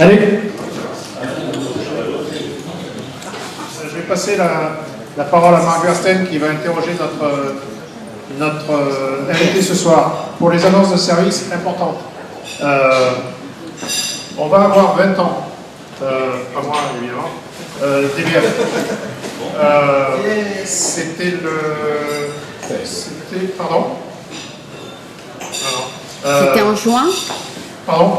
Allez. Je vais passer la parole à Marc Gersten qui va interroger notre invité ce soir pour les annonces de services importantes. On va avoir 20 ans, pas moi évidemment, DBF. C'était pardon. C'était en juin. Pardon.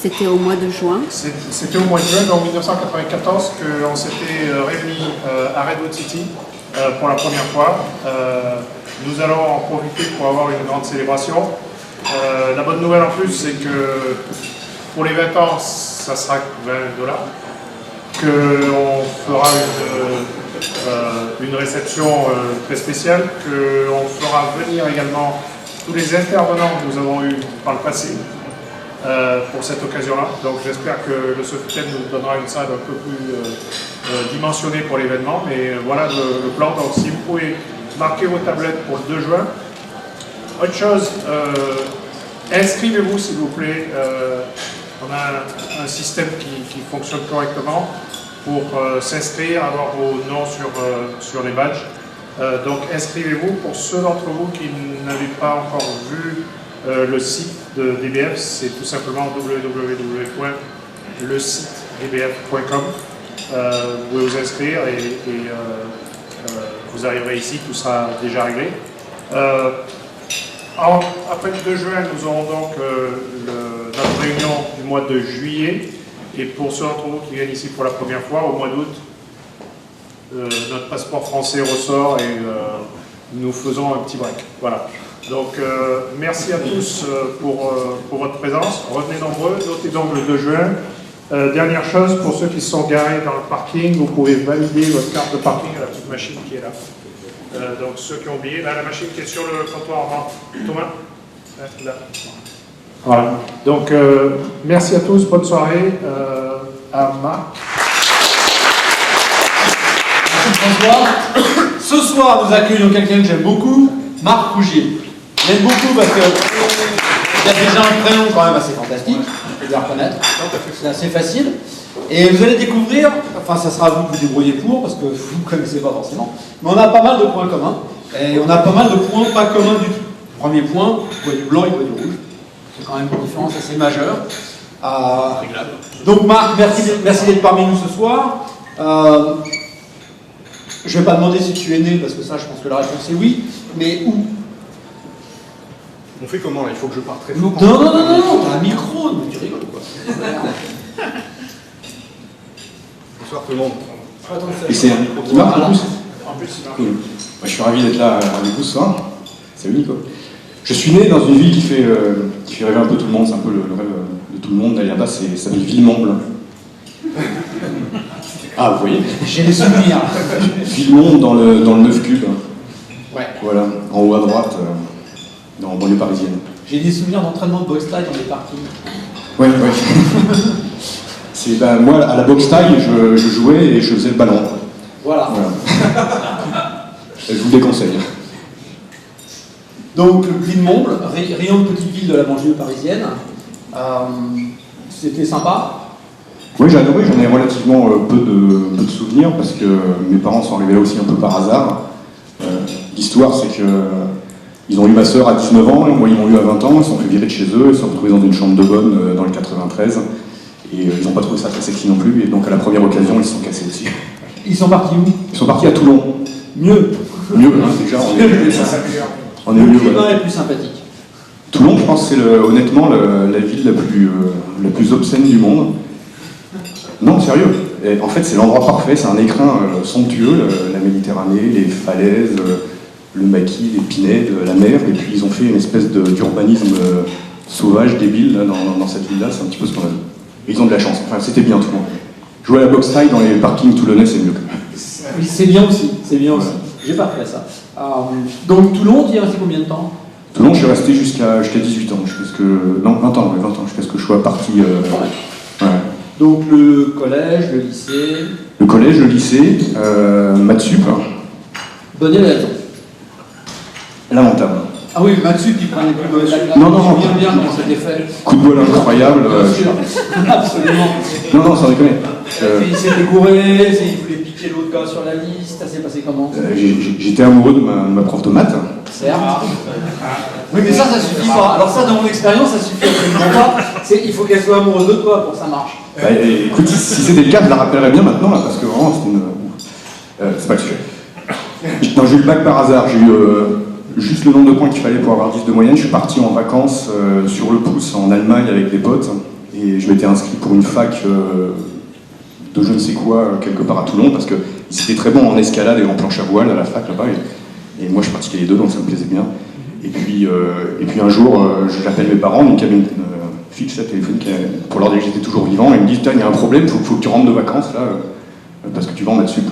C'était au mois de juin. C'était au mois de juin, en 1994, qu'on s'était réunis à Redwood City pour la première fois. Nous allons en profiter pour avoir une grande célébration. La bonne nouvelle en plus, c'est que pour les 20 ans, ça sera $20, qu'on fera une réception très spéciale, qu'on fera venir également tous les intervenants que nous avons eus par le passé. Pour cette occasion-là. Donc j'espère que le Sofitel nous donnera une salle un peu plus dimensionnée pour l'événement. Mais voilà le plan. Donc si vous pouvez marquer vos tablettes pour le 2 juin. Autre chose, inscrivez-vous s'il vous plaît. On a un système qui fonctionne correctement pour s'inscrire, avoir vos noms sur les badges. Donc inscrivez-vous. Pour ceux d'entre vous qui n'avaient pas encore vu le site de DBF, c'est tout simplement www.lesitedbf.com. Vous pouvez vous inscrire et vous arriverez ici, tout sera déjà réglé. Après le 2 juin, nous aurons donc notre réunion du mois de juillet. Et pour ceux d'entre vous qui viennent ici pour la première fois, au mois d'août, notre passeport français ressort et nous faisons un petit break. Voilà. Donc, merci à tous pour votre présence. Revenez nombreux. Notez donc le 2 juin. Dernière chose, pour ceux qui se sont garés dans le parking, vous pouvez valider votre carte de parking à la petite machine qui est là. Donc, ceux qui ont oublié, là, la machine qui est sur le comptoir. Thomas, là. Voilà. Donc, merci à tous. Bonne soirée. À Marc. Merci François. Ce soir, nous accueillons quelqu'un que j'aime beaucoup, Marc Rougier. J'aime beaucoup parce qu'il a déjà un prénom quand même assez fantastique, je peux bien reconnaître, c'est assez facile. Et vous allez découvrir, enfin ça sera à vous de vous débrouiller pour, parce que vous ne connaissez pas forcément, mais on a pas mal de points communs, et on a pas mal de points pas communs du tout. Premier point, il boit du blanc, il boit du rouge. C'est quand même une différence assez majeure. Donc Marc, merci d'être parmi nous ce soir. Je ne vais pas demander si tu es né, parce que ça je pense que la réponse est oui, mais où? On fait comment là? Il faut que je parte très fort. Non, t'as un micro, mais tu rigoles quoi. Bonsoir tout le monde. Et c'est un micro qui marche en plus. Cool. Moi, je suis ravi d'être là avec vous ce soir. C'est unique quoi. Je suis né dans une ville qui fait rêver un peu tout le monde, c'est un peu le rêve de tout le monde. D'aller là-bas, ça s'appelle Villemomble. Ah, vous voyez? J'ai des souvenirs. Villemomble dans le 9 cube. Ouais. Voilà, en haut à droite. En banlieue parisienne. J'ai des souvenirs d'entraînement de boxe taille dans les parkings. Ouais. Moi, à la boxe taille, je jouais et je faisais le ballon. Voilà. Je vous le déconseille. Donc, Villemomble, rayon de petite ville de la banlieue parisienne. C'était sympa. Oui, j'ai adoré, j'en ai relativement peu de souvenirs parce que mes parents sont arrivés là aussi un peu par hasard. L'histoire, c'est que ils ont eu ma sœur à 19 ans, moi ils m'ont eu à 20 ans, ils se sont fait virer de chez eux, ils se sont retrouvés dans une chambre de bonne dans le 93, et ils n'ont pas trouvé ça très sexy non plus, et donc à la première occasion ils se sont cassés aussi. Ils sont partis où? Ils sont partis à Toulon. Mieux, hein, déjà, on est mieux. Le climat est plus sympathique. Toulon, je pense, c'est honnêtement la ville la plus obscène du monde. Non, sérieux. Et en fait, c'est l'endroit parfait, c'est un écrin somptueux, la Méditerranée, les falaises, le maquis, les pinèdes, la mer, et puis ils ont fait une espèce d'urbanisme sauvage, débile, là, dans cette ville-là, c'est un petit peu ce qu'on a vu. Et ils ont de la chance, enfin c'était bien tout le monde. Jouer à la boxe taille dans les parkings toulonnais, c'est mieux que Oui, c'est bien aussi, J'ai pas fait ça. Donc Toulon, tu y es resté combien de temps? Toulon, je suis resté jusqu'à 18 ans, non, 20 ans, jusqu'à ce que je sois parti. Ouais. Donc le collège, le lycée. Le collège, le lycée, maths sup. Bonne élève. Lamentable. Ah oui, Matsup qui prend les plus mauvaises claques. Non, non, Je non. me souviens bien comment c'était fait. Coup de bol incroyable. Bien sûr, absolument. Non, sans déconner. Il s'est découré, il voulait piquer l'autre gars sur la liste, ça s'est passé comment? J'étais amoureux de ma prof de maths. Certes. Oui, mais ça suffit pas. Alors ça, dans mon expérience, ça suffit absolument pas. Il faut qu'elle soit amoureuse de toi pour que ça marche. Bah, écoute, si c'était le cas, je la rappellerais bien maintenant, là, parce que vraiment, c'était une... c'est pas le sujet. Non, j'ai eu le bac par hasard. J'ai eu juste le nombre de points qu'il fallait pour avoir 10 de moyenne. Je suis parti en vacances sur le pouce en Allemagne avec des potes. Et je m'étais inscrit pour une fac de je ne sais quoi, quelque part à Toulon, parce qu'ils étaient très bons en escalade et en planche à voile à la fac là-bas. Et moi, je pratiquais les deux, donc ça me plaisait bien. Et puis un jour, j'appelle mes parents, donc il y avait une fixe téléphonique pour leur dire que j'étais toujours vivant, et ils me disent, il y a un problème, il faut que tu rentres de vacances là, parce que tu vas en maths sup.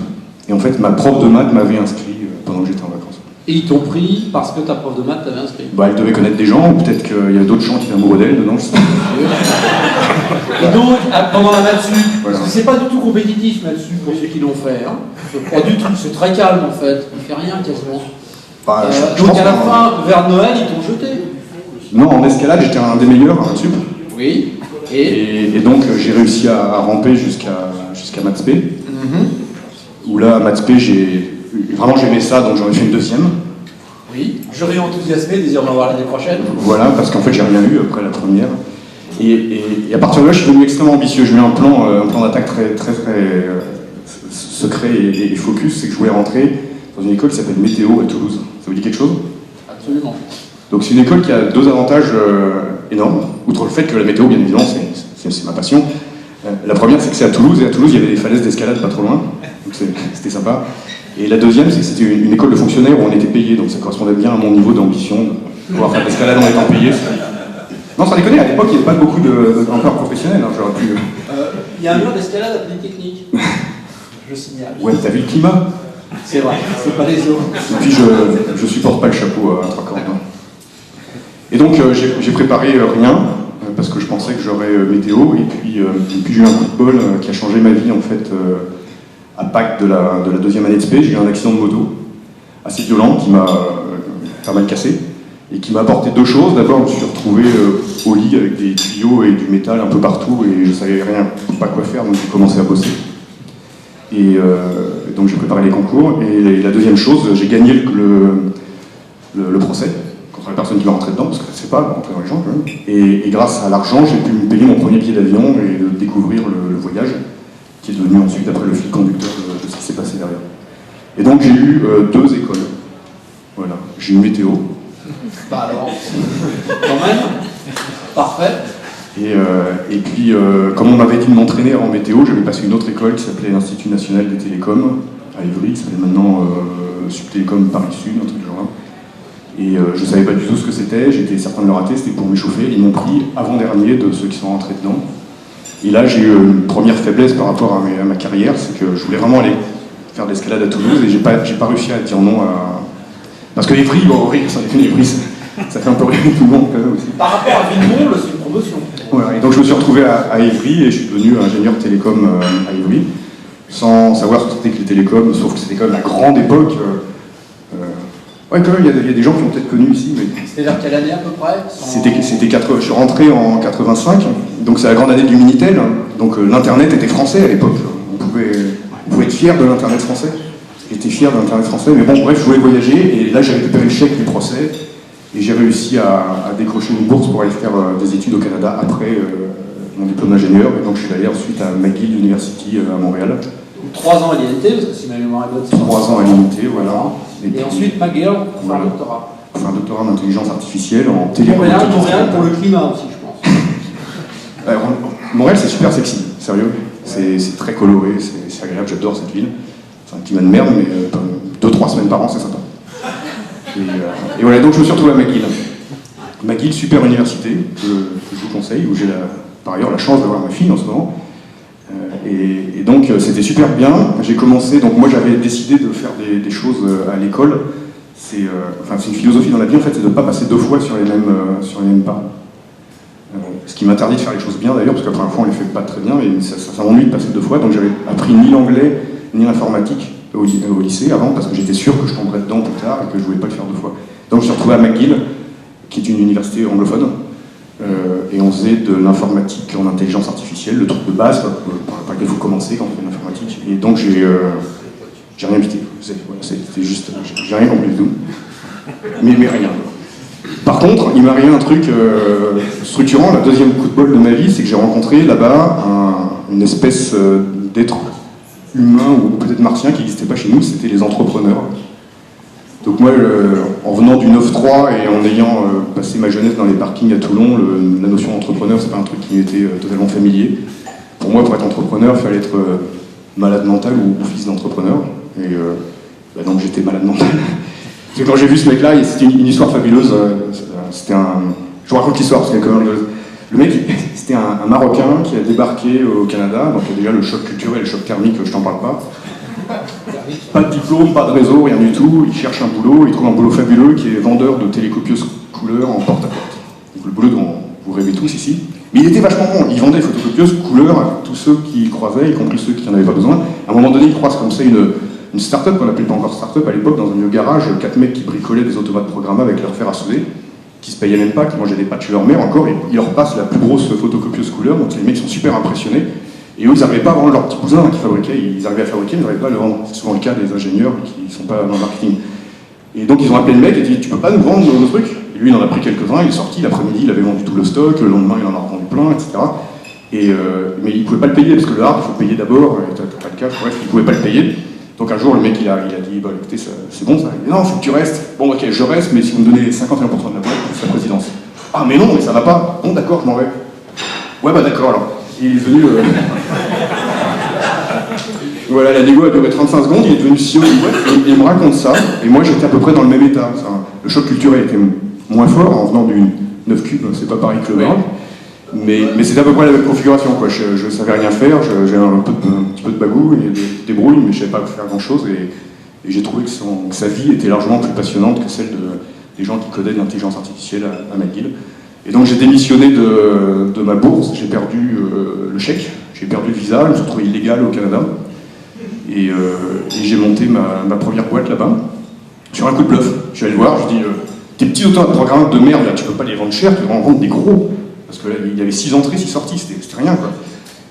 Et en fait, ma prof de maths m'avait inscrit pendant que j'étais en vacances. Et ils t'ont pris parce que ta prof de maths t'avait inscrit. Bah, elle devait connaître des gens, ou peut-être qu'il y a d'autres gens qui étaient amoureux d'elle dedans, je sais pas. Et donc, pendant la maths sup, Voilà. parce que c'est pas du tout compétitif maths sup pour ceux qui l'ont fait, hein. C'est pas du tout, c'est très calme en fait, il fait rien quasiment. Bah, je Donc pense à la que- fin, vers Noël, ils t'ont jeté. Non, en escalade, j'étais un des meilleurs en maths sup. Oui. Et Et donc, j'ai réussi à ramper jusqu'à maths P. Où là, maths P, vraiment j'aimais ça, donc j'en ai fait une deuxième. Oui. Jury enthousiasmé, désirant voir l'année prochaine. Voilà, parce qu'en fait, j'ai rien eu après la première. Et à partir de là, je suis devenu extrêmement ambitieux. J'ai eu un plan d'attaque très secret et focus. C'est que je voulais rentrer dans une école qui s'appelle Météo à Toulouse. Ça vous dit quelque chose? Absolument. Donc c'est une école qui a deux avantages énormes. Outre le fait que la météo, bien évidemment, c'est ma passion. La première, c'est que c'est à Toulouse, et à Toulouse, il y avait des falaises d'escalade pas trop loin. Donc c'était sympa. Et la deuxième, c'est que c'était une école de fonctionnaires où on était payé, donc ça correspondait bien à mon niveau d'ambition de pouvoir faire de l'escalade en étant payé. Non, sans déconner, à l'époque, il n'y avait pas beaucoup de grimpeurs professionnels. Hein, j'aurais pu... Il y a un mur d'escalade à Polytechnique. Je signale. Ouais, t'as vu le climat? C'est vrai, c'est pas les autres. Et puis je supporte pas le chapeau à trois cordes. Non. Et donc j'ai préparé rien, parce que je pensais que j'aurais météo, et puis j'ai eu un coup de bol qui a changé ma vie en fait à Pâques de la deuxième année de SP. J'ai eu un accident de moto assez violent qui m'a pas mal cassé, et qui m'a apporté deux choses. D'abord, je me suis retrouvé au lit avec des tuyaux et du métal un peu partout, et je savais pas quoi faire, donc j'ai commencé à bosser. Et donc j'ai préparé les concours, et la deuxième chose, j'ai gagné le procès contre la personne qui va rentrer dedans, parce que c'est pas rentrer dans les gens quand même. Et grâce à l'argent, j'ai pu me payer mon premier billet d'avion et de découvrir le voyage, qui est devenu ensuite après le fil conducteur de ce qui s'est passé derrière. Et donc j'ai eu deux écoles. Voilà, j'ai eu météo. Bah alors, quand même, parfait. Et puis, comme on m'avait dit de m'entraîner en météo, j'avais passé une autre école qui s'appelait l'Institut National des Télécoms, à Évry, qui s'appelle maintenant Subtélécom Paris Sud, un truc du genre. Et je ne savais pas du tout ce que c'était, j'étais certain de le rater, c'était pour m'échauffer. Ils m'ont pris avant-dernier de ceux qui sont rentrés dedans. Et là, j'ai eu une première faiblesse par rapport à ma carrière, c'est que je voulais vraiment aller faire de l'escalade à Toulouse, et j'ai pas réussi à dire non à... Parce que Évry, bon, oui, ça définit Évry, ça fait un peu rêver tout le monde quand même aussi. Par rapport à Villemont, c'est une promotion. Voilà, et donc je me suis retrouvé à Évry, et je suis devenu ingénieur télécom à Évry, sans savoir ce que c'était que les télécoms, sauf que c'était quand même la grande époque. Ouais, quand même, il y a des gens qui ont peut-être connu ici, mais... C'était vers quelle année à peu près? Je suis rentré en 85, donc c'est la grande année du Minitel, donc l'Internet était français à l'époque. On pouvait être fier de l'Internet français. J'étais fier de l'Internet français, mais bon, bref, je voulais voyager, et là j'avais récupéré le chèque du procès, et j'ai réussi à décrocher une bourse pour aller faire des études au Canada après mon diplôme d'ingénieur, et donc je suis allé ensuite à McGill University à Montréal. 3 ans à l'INT, parce que si ma mémoire est bonne, c'est 3 ans à l'INT, voilà. Et puis, ensuite McGill pour faire voilà. un doctorat. Enfin, un doctorat en intelligence artificielle, en Montréal télécommunications. pour le climat aussi, je pense. Montréal, c'est super sexy, sérieux. C'est très coloré, c'est agréable, j'adore cette ville. C'est un climat de merde, mais 2-3 semaines par an, c'est sympa. Et voilà, donc je me suis retrouvé à McGill. McGill, super université, que je vous conseille, où j'ai par ailleurs la chance d'avoir ma fille en ce moment. Et donc c'était super bien. J'ai commencé, donc moi j'avais décidé de faire des choses à l'école. C'est une philosophie dans la vie en fait, c'est de ne pas passer 2 fois sur les mêmes pas. Ce qui m'interdit de faire les choses bien d'ailleurs, parce que la première fois on les fait pas très bien, et ça m'ennuie de passer 2 fois. Donc j'avais appris ni l'anglais ni l'informatique au lycée avant, parce que j'étais sûr que je tomberais dedans plus tard et que je voulais pas le faire 2 fois. Donc je me suis retrouvé à McGill qui est une université anglophone. Et on faisait de l'informatique en intelligence artificielle, le truc de base par lequel il faut commencer quand on fait de l'informatique. Et donc j'ai rien pité. C'était juste, j'ai rien compris du tout. Mais rien. Par contre, il m'est arrivé un truc structurant. Le deuxième coup de bol de ma vie, c'est que j'ai rencontré là-bas une espèce d'être humain ou peut-être martien qui n'existait pas chez nous, c'était les entrepreneurs. Donc moi, en venant du 9-3 et en ayant passé ma jeunesse dans les parkings à Toulon, la notion d'entrepreneur, c'est pas un truc qui m'était totalement familier. Pour moi, pour être entrepreneur, il fallait être malade mental ou fils d'entrepreneur. Et donc j'étais malade mental. Parce que quand j'ai vu ce mec-là, c'était une histoire fabuleuse. C'était je vous raconte l'histoire parce qu'elle est quand même rigolosa. Le mec, c'était un Marocain qui a débarqué au Canada, donc déjà le choc culturel, le choc thermique, je t'en parle pas. Pas de diplôme, pas de réseau, rien du tout. Il cherche un boulot, il trouve un boulot fabuleux qui est vendeur de télécopieuses couleurs en porte-à-porte. Donc le boulot dont vous rêvez tous ici. Mais il était vachement bon, il vendait des photocopieuses couleurs à tous ceux qui croisaient, y compris ceux qui n'en avaient pas besoin. À un moment donné, il croise comme ça une start-up, qu'on n'appelait pas encore start-up à l'époque, dans un vieux garage, 4 mecs qui bricolaient des automates programmables avec leur fer à souder, qui se payaient même pas, qui mangeaient des pâtes chez leur mère encore, et ils leur passent la plus grosse photocopieuse couleur, donc les mecs sont super impressionnés. Et eux, ils n'arrivaient pas à vendre leurs petits cousins qui fabriquaient, ils arrivaient à fabriquer, mais ils n'arrivaient pas à le vendre. C'est souvent le cas des ingénieurs qui ne sont pas dans le marketing. Et donc ils ont appelé le mec et dit, tu peux pas nous vendre nos trucs? Et lui, il en a pris quelques-uns, il est sorti, l'après-midi, il avait vendu tout le stock, le lendemain, il en a revendu plein, etc. Mais il ne pouvait pas le payer, parce que le hard, il faut payer d'abord, et t'as pas le cash, bref, il ne pouvait pas le payer. Donc un jour, le mec, il a dit, bah écoutez, c'est bon ça. Il dit, non, il faut que tu restes. Bon, ok, je reste, mais si vous me donnez 51% de la boîte, c'est la présidence. Ah, mais non, mais ça va pas. Bon, d'accord, je m'en vais. Ouais, bah d'accord, alors. Il est venu... Voilà, la négo a duré 35 secondes, il est devenu CEO d'une boîte, et il me raconte ça, et moi j'étais à peu près dans le même état. Le choc culturel était moins fort, en venant du 9 cubes, c'est pas pareil que le Maroc, mais c'était à peu près la même configuration, quoi. Je savais rien faire, j'ai un petit peu de bagou, et des débrouilles, mais je savais pas faire grand chose, et j'ai trouvé que sa vie était largement plus passionnante que celle des gens qui codaient de l'intelligence artificielle à McGill. Et donc j'ai démissionné de ma bourse, j'ai perdu le chèque, j'ai perdu le visa, je me suis retrouvé illégal au Canada. Et j'ai monté ma première boîte là-bas, sur un coup de bluff. Je suis allé le voir, je dis tes petits autoprogrammes de merde, là, tu peux pas les vendre cher, tu devrais en vendre des gros. Parce que là, il y avait 6 entrées, 6 sorties, c'était rien, quoi.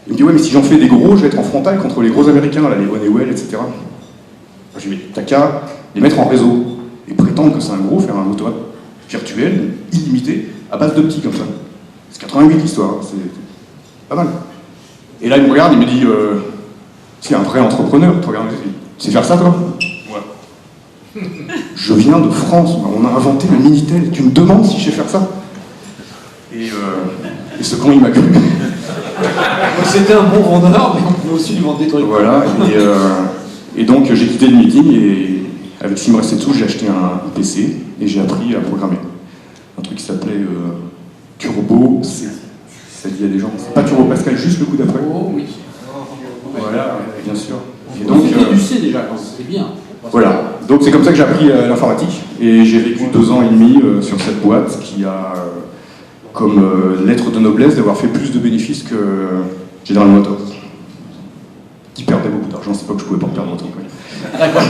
Il me dit ouais, mais si j'en fais des gros, je vais être en frontal contre les gros américains, là, les Honeywell, etc. Je lui dis t'as qu'à les mettre en réseau et prétendre que c'est un gros, faire un automate virtuel, illimité, à base de petits comme ça. C'est 88 l'histoire, hein, c'est pas mal. Et là, il me regarde, il me dit c'est un vrai entrepreneur, tu regardes, tu sais faire ça, toi? Ouais. Je viens de France, on a inventé le Minitel, tu me demandes si je sais faire ça? Et ce con, il m'a cru. C'était un bon vendeur, mais on pouvait aussi lui vendre des trucs. Voilà, et donc j'ai quitté le meeting, et avec ce qui me restait dessous, j'ai acheté un PC, et j'ai appris à programmer. Un truc qui s'appelait Turbo C. Ça dit à des gens, c'est pas Turbo Pascal, juste le coup d'après. Oh oui. Voilà, bien sûr. Et donc, c'était du C déjà, c'était bien. Voilà, donc c'est comme ça que j'ai appris l'informatique, et j'ai vécu 2 ans et demi sur cette boîte qui a comme lettre de noblesse d'avoir fait plus de bénéfices que General Motors, qui perdait beaucoup d'argent, c'est pas que je pouvais pas en perdre autant. D'accord.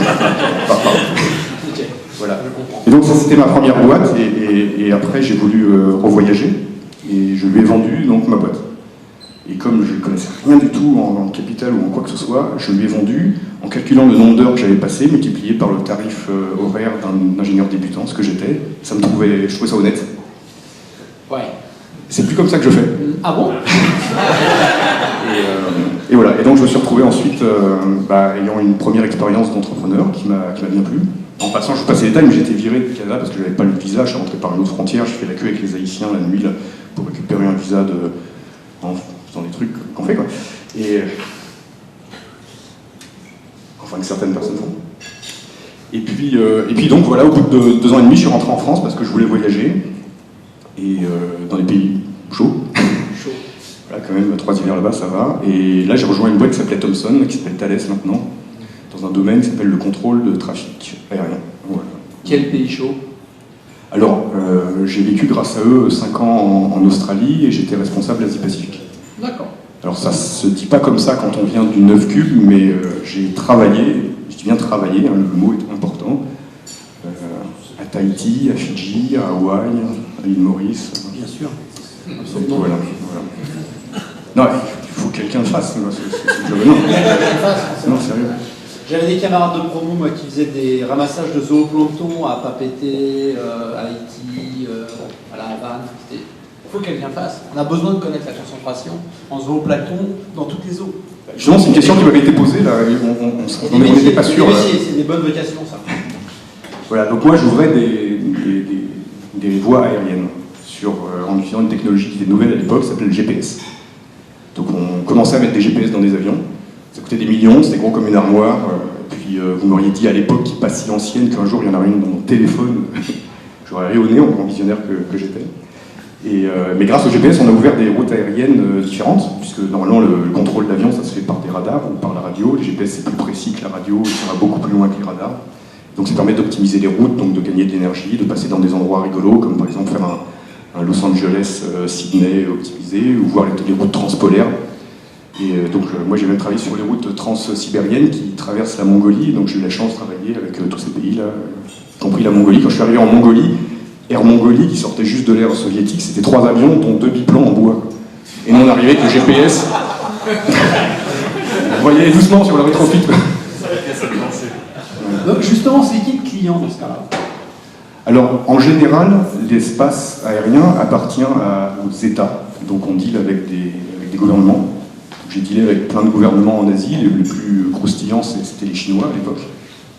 Voilà. Et donc ça c'était ma première boîte, et après j'ai voulu revoyager, et je lui ai vendu donc ma boîte. Et comme je ne connaissais rien du tout en capital ou en quoi que ce soit, je lui ai vendu, en calculant le nombre d'heures que j'avais passé, multiplié par le tarif horaire d'un ingénieur débutant, ce que j'étais, je trouvais ça honnête. Ouais. C'est plus comme ça que je fais. Ah bon? Et voilà, et donc je me suis retrouvé ensuite ayant une première expérience d'entrepreneur qui m'a bien plu. En passant, je vous passe les détails, mais j'ai été viré du Canada parce que je n'avais pas le visa, je suis rentré par une autre frontière, je fais la queue avec les Haïtiens la nuit là, pour récupérer un visa dans des trucs qu'on fait, quoi. Enfin, que certaines personnes font. Et puis donc voilà, au bout de 2 ans et demi, je suis rentré en France parce que je voulais voyager, et dans les pays chauds. Voilà, quand même, 3 hivers là-bas, ça va. Et là, j'ai rejoint une boîte qui s'appelait Thomson, qui s'appelle Thales maintenant, dans un domaine qui s'appelle le contrôle de trafic aérien. Voilà. Quel pays chaud? Alors, j'ai vécu grâce à eux 5 ans en Australie, et j'étais responsable Asie-Pacifique. D'accord. Alors ça se dit pas comme ça quand on vient du 9 cubes, mais j'ai travaillé, je dis bien travaillé, hein, le mot est important, à Tahiti, à Fidji, à Hawaï, à l'île Maurice. Bien sûr. Voilà. Non, il faut que quelqu'un le fasse. Non, sérieux. J'avais des camarades de promo moi, qui faisaient des ramassages de zooplancton à Papeete, à Haïti, à la Havane. Il faut que quelqu'un le fasse. On a besoin de connaître la concentration en zooplancton dans toutes les eaux. Justement, c'est une question qui m'avait été posée, là, on n'était pas sûr. C'est des bonnes vocations, ça. Voilà, donc moi j'ouvrais des voies aériennes en utilisant une technologie qui était nouvelle à l'époque, ça s'appelait le GPS. Donc on commençait à mettre des GPS dans des avions, ça coûtait des millions, c'était gros comme une armoire, puis vous m'auriez dit à l'époque, qui n'est pas si ancienne, qu'un jour il y en aurait une dans mon téléphone, j'aurais ri au nez en grand visionnaire que j'étais. Mais grâce au GPS, on a ouvert des routes aériennes différentes, puisque normalement le contrôle d'avion, ça se fait par des radars ou par la radio. Le GPS, c'est plus précis que la radio, et ça va beaucoup plus loin que les radars. Donc ça permet d'optimiser les routes, donc de gagner de l'énergie, de passer dans des endroits rigolos, comme par exemple faire un Los Angeles-Sydney optimisé, ou voir les routes transpolaires. Et donc moi j'ai même travaillé sur les routes transsibériennes qui traversent la Mongolie, donc j'ai eu la chance de travailler avec tous ces pays-là, y compris la Mongolie. Quand je suis arrivé en Mongolie, Air Mongolie, qui sortait juste de l'ère soviétique, c'était 3 avions, dont 2 biplans en bois. Et nous on arrivait avec le GPS. Vous voyez doucement sur le rétrofit. Donc justement, c'est qui le client dans ce cas-là? Alors, en général, l'espace aérien appartient aux États. Donc on deal avec des gouvernements. J'ai dealé avec plein de gouvernements en Asie. Les plus croustillants, c'était les Chinois à l'époque.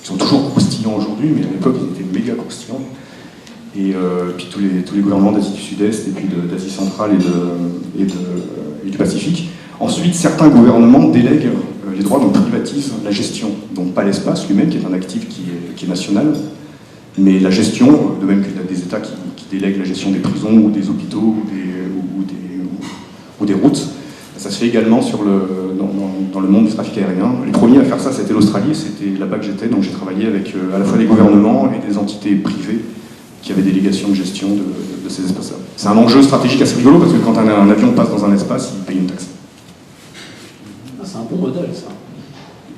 Ils sont toujours croustillants aujourd'hui, mais à l'époque, ils étaient méga croustillants. Et puis tous les gouvernements d'Asie du Sud-Est, et puis d'Asie centrale et du Pacifique. Ensuite, certains gouvernements délèguent les droits, donc privatisent la gestion. Donc pas l'espace lui-même, qui est un actif qui est national, mais la gestion, de même qu'il y a des États qui délèguent la gestion des prisons ou des hôpitaux ou des routes. Ça se fait également dans le monde du trafic aérien. Les premiers à faire ça, c'était l'Australie, c'était là-bas que j'étais, donc j'ai travaillé avec à la fois des gouvernements et des entités privées qui avaient délégation de gestion de ces espaces-là. C'est un enjeu stratégique assez rigolo, parce que quand un avion passe dans un espace, il paye une taxe. C'est un bon modèle, ça.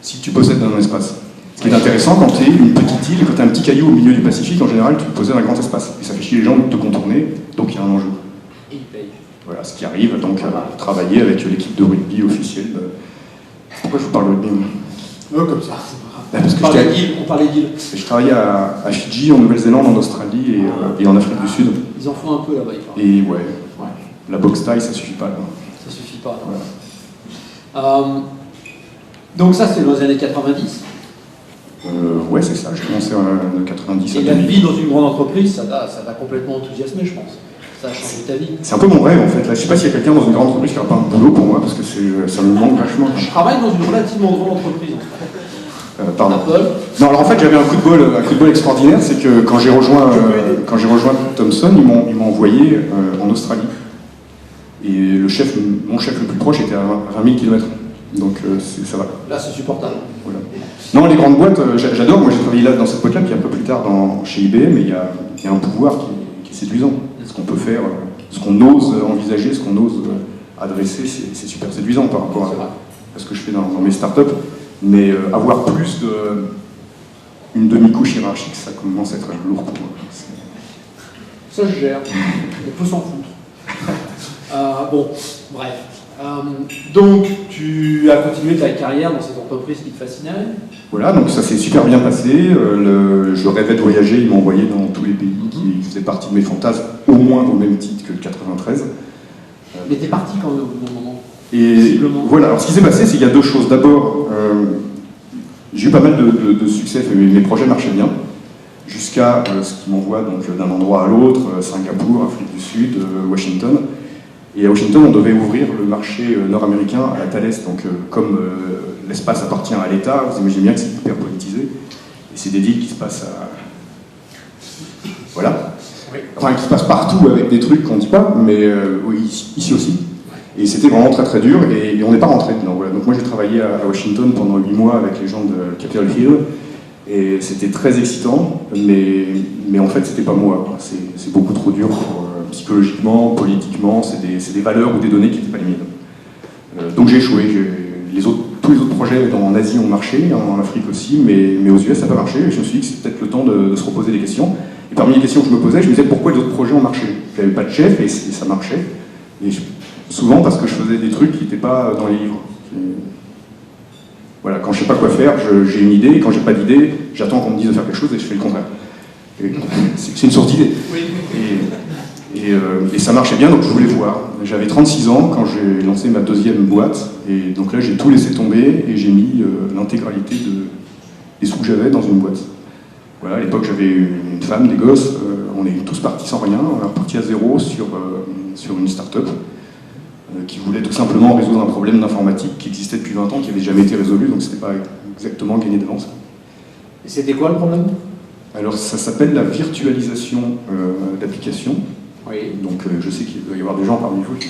Si tu possèdes un espace. Ce qui est intéressant, quand tu es une petite île, quand tu as un petit caillou au milieu du Pacifique, en général, tu possèdes un grand espace. Et ça fait chier les gens de te contourner, donc il y a un enjeu. Et il paye. Voilà, ce qui arrive, donc à travailler avec l'équipe de rugby officielle. Pourquoi je vous parle de rugby? Comme ça, c'est pas grave. Parce que on parlait d'île. je travaillais à Fidji, en Nouvelle-Zélande, en Australie et en Afrique du Sud. Ils en font un peu là-bas, il paraît. Et ouais, la boxe taille, ça suffit pas. Là. Ça suffit pas. Voilà. Donc ça, c'est dans les années 90. Ouais, c'est ça, j'ai commencé en 90 à Et la 2000. vie dans une grande entreprise, ça t'a complètement enthousiasmé, je pense. Ça a changé ta vie. C'est un peu mon rêve en fait. Là, je sais pas s'il y a quelqu'un dans une grande entreprise qui n'aura pas un boulot pour moi, parce que ça me manque vachement. Je travaille dans une relativement grande entreprise, en fait. Pardon. Apple. Non, alors en fait, j'avais un coup de bol extraordinaire, c'est que quand j'ai rejoint Thomson, ils m'ont envoyé en Australie. Et mon chef le plus proche était à 20 000 km. Donc ça va. Là, c'est supportable. Voilà. Non, les grandes boîtes, j'adore. Moi, j'ai travaillé là dans cette boîte-là, puis un peu plus tard chez IBM, et il y a un pouvoir qui est séduisant. Ce qu'on peut faire, ce qu'on ose envisager, ce qu'on ose adresser, c'est super séduisant par rapport à ce que je fais dans mes startups. Mais avoir plus une demi-couche hiérarchique, ça commence à être lourd pour moi. Ça, je gère. On peut s'en foutre. Bon, bref. Donc, tu as continué ta carrière dans cette entreprise qui te fascinait? Voilà, donc ça s'est super bien passé. Je rêvais de voyager, ils m'ont envoyé dans tous les pays qui faisaient partie de mes fantasmes, au moins au même titre que le 93. Mais t'es parti quand même au bout d'un moment. Et voilà, alors ce qui s'est passé, c'est qu'il y a deux choses. D'abord, j'ai eu pas mal de succès, mes projets marchaient bien, jusqu'à ce qu'ils m'envoient d'un endroit à l'autre, Singapour, Afrique du Sud, Washington. Et à Washington, on devait ouvrir le marché nord-américain à la Thales. Donc, comme l'espace appartient à l'État, vous imaginez bien que c'est hyper politisé. Et c'est des deals qui se passent à... Voilà. Enfin, qui se passent partout avec des trucs qu'on ne dit pas, mais oui, ici aussi. Et c'était vraiment très très dur, et on n'est pas rentré dedans. Voilà. Donc moi, j'ai travaillé à Washington pendant 8 mois avec les gens de Capitol Hill. Et c'était très excitant, mais en fait, c'était pas moi. C'est beaucoup trop dur psychologiquement, politiquement. C'est des valeurs ou des données qui n'étaient pas les miennes. Donc j'ai échoué. Tous les autres projets en Asie ont marché, en Afrique aussi, mais aux US ça n'a pas marché. Et je me suis dit que c'est peut-être le temps de se reposer des questions. Et parmi les questions que je me posais, je me disais pourquoi les autres projets ont marché. Il n'y avait pas de chef et ça marchait. Et souvent parce que je faisais des trucs qui n'étaient pas dans les livres. Voilà, quand je ne sais pas quoi faire, j'ai une idée, et quand j'ai pas d'idée, j'attends qu'on me dise de faire quelque chose et je fais le contraire. C'est une source d'idée. Et ça marchait bien, donc je voulais voir. J'avais 36 ans quand j'ai lancé ma deuxième boîte, et donc là j'ai tout laissé tomber et j'ai mis l'intégralité des sous que j'avais dans une boîte. Voilà, à l'époque j'avais une femme, des gosses, on est tous partis sans rien, on est reparti à zéro sur une start-up qui voulait tout simplement résoudre un problème d'informatique qui existait depuis 20 ans, qui n'avait jamais été résolu, donc c'était pas exactement gagné d'avance. Et c'était quoi le problème? Alors ça s'appelle la virtualisation d'applications. Oui. Donc je sais qu'il doit y avoir des gens parmi vous qui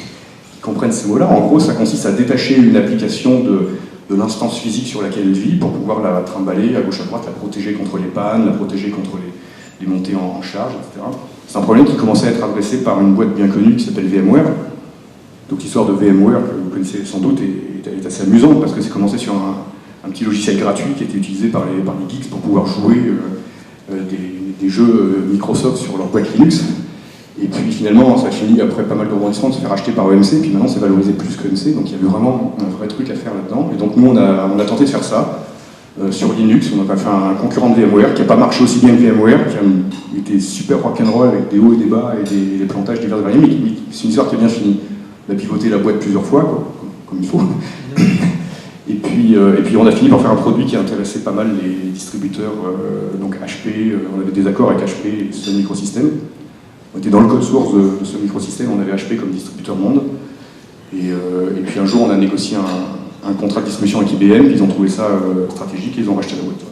comprennent ces mots-là. En gros, ça consiste à détacher une application de l'instance physique sur laquelle elle vit pour pouvoir la trimballer à gauche à droite, la protéger contre les pannes, la protéger contre les montées en charge, etc. C'est un problème qui commençait à être adressé par une boîte bien connue qui s'appelle VMware. Donc l'histoire de VMware, que vous connaissez sans doute, est assez amusante parce que c'est commencé sur un petit logiciel gratuit qui était utilisé par les geeks pour pouvoir jouer des jeux Microsoft sur leur boîte Linux. Et puis finalement, ça a fini, après pas mal de rebondissements, de se faire acheter par EMC, puis maintenant c'est valorisé plus que EMC, donc il y avait vraiment un vrai truc à faire là-dedans. Et donc nous, on a tenté de faire ça sur Linux. On a fait un concurrent de VMware qui n'a pas marché aussi bien que VMware, qui a été super rock'n'roll avec des hauts et des bas et des plantages divers et variés, mais c'est une histoire qui est bien finie. On a pivoté la boîte plusieurs fois, quoi, comme il faut. Et puis on a fini par faire un produit qui intéressait pas mal les distributeurs, donc HP, on avait des accords avec HP et Sun Microsystems. On était dans le code source de ce microsystème, on avait HP comme distributeur monde. Et puis un jour, on a négocié un contrat de distribution avec IBM, puis ils ont trouvé ça stratégique et ils ont racheté la boîte.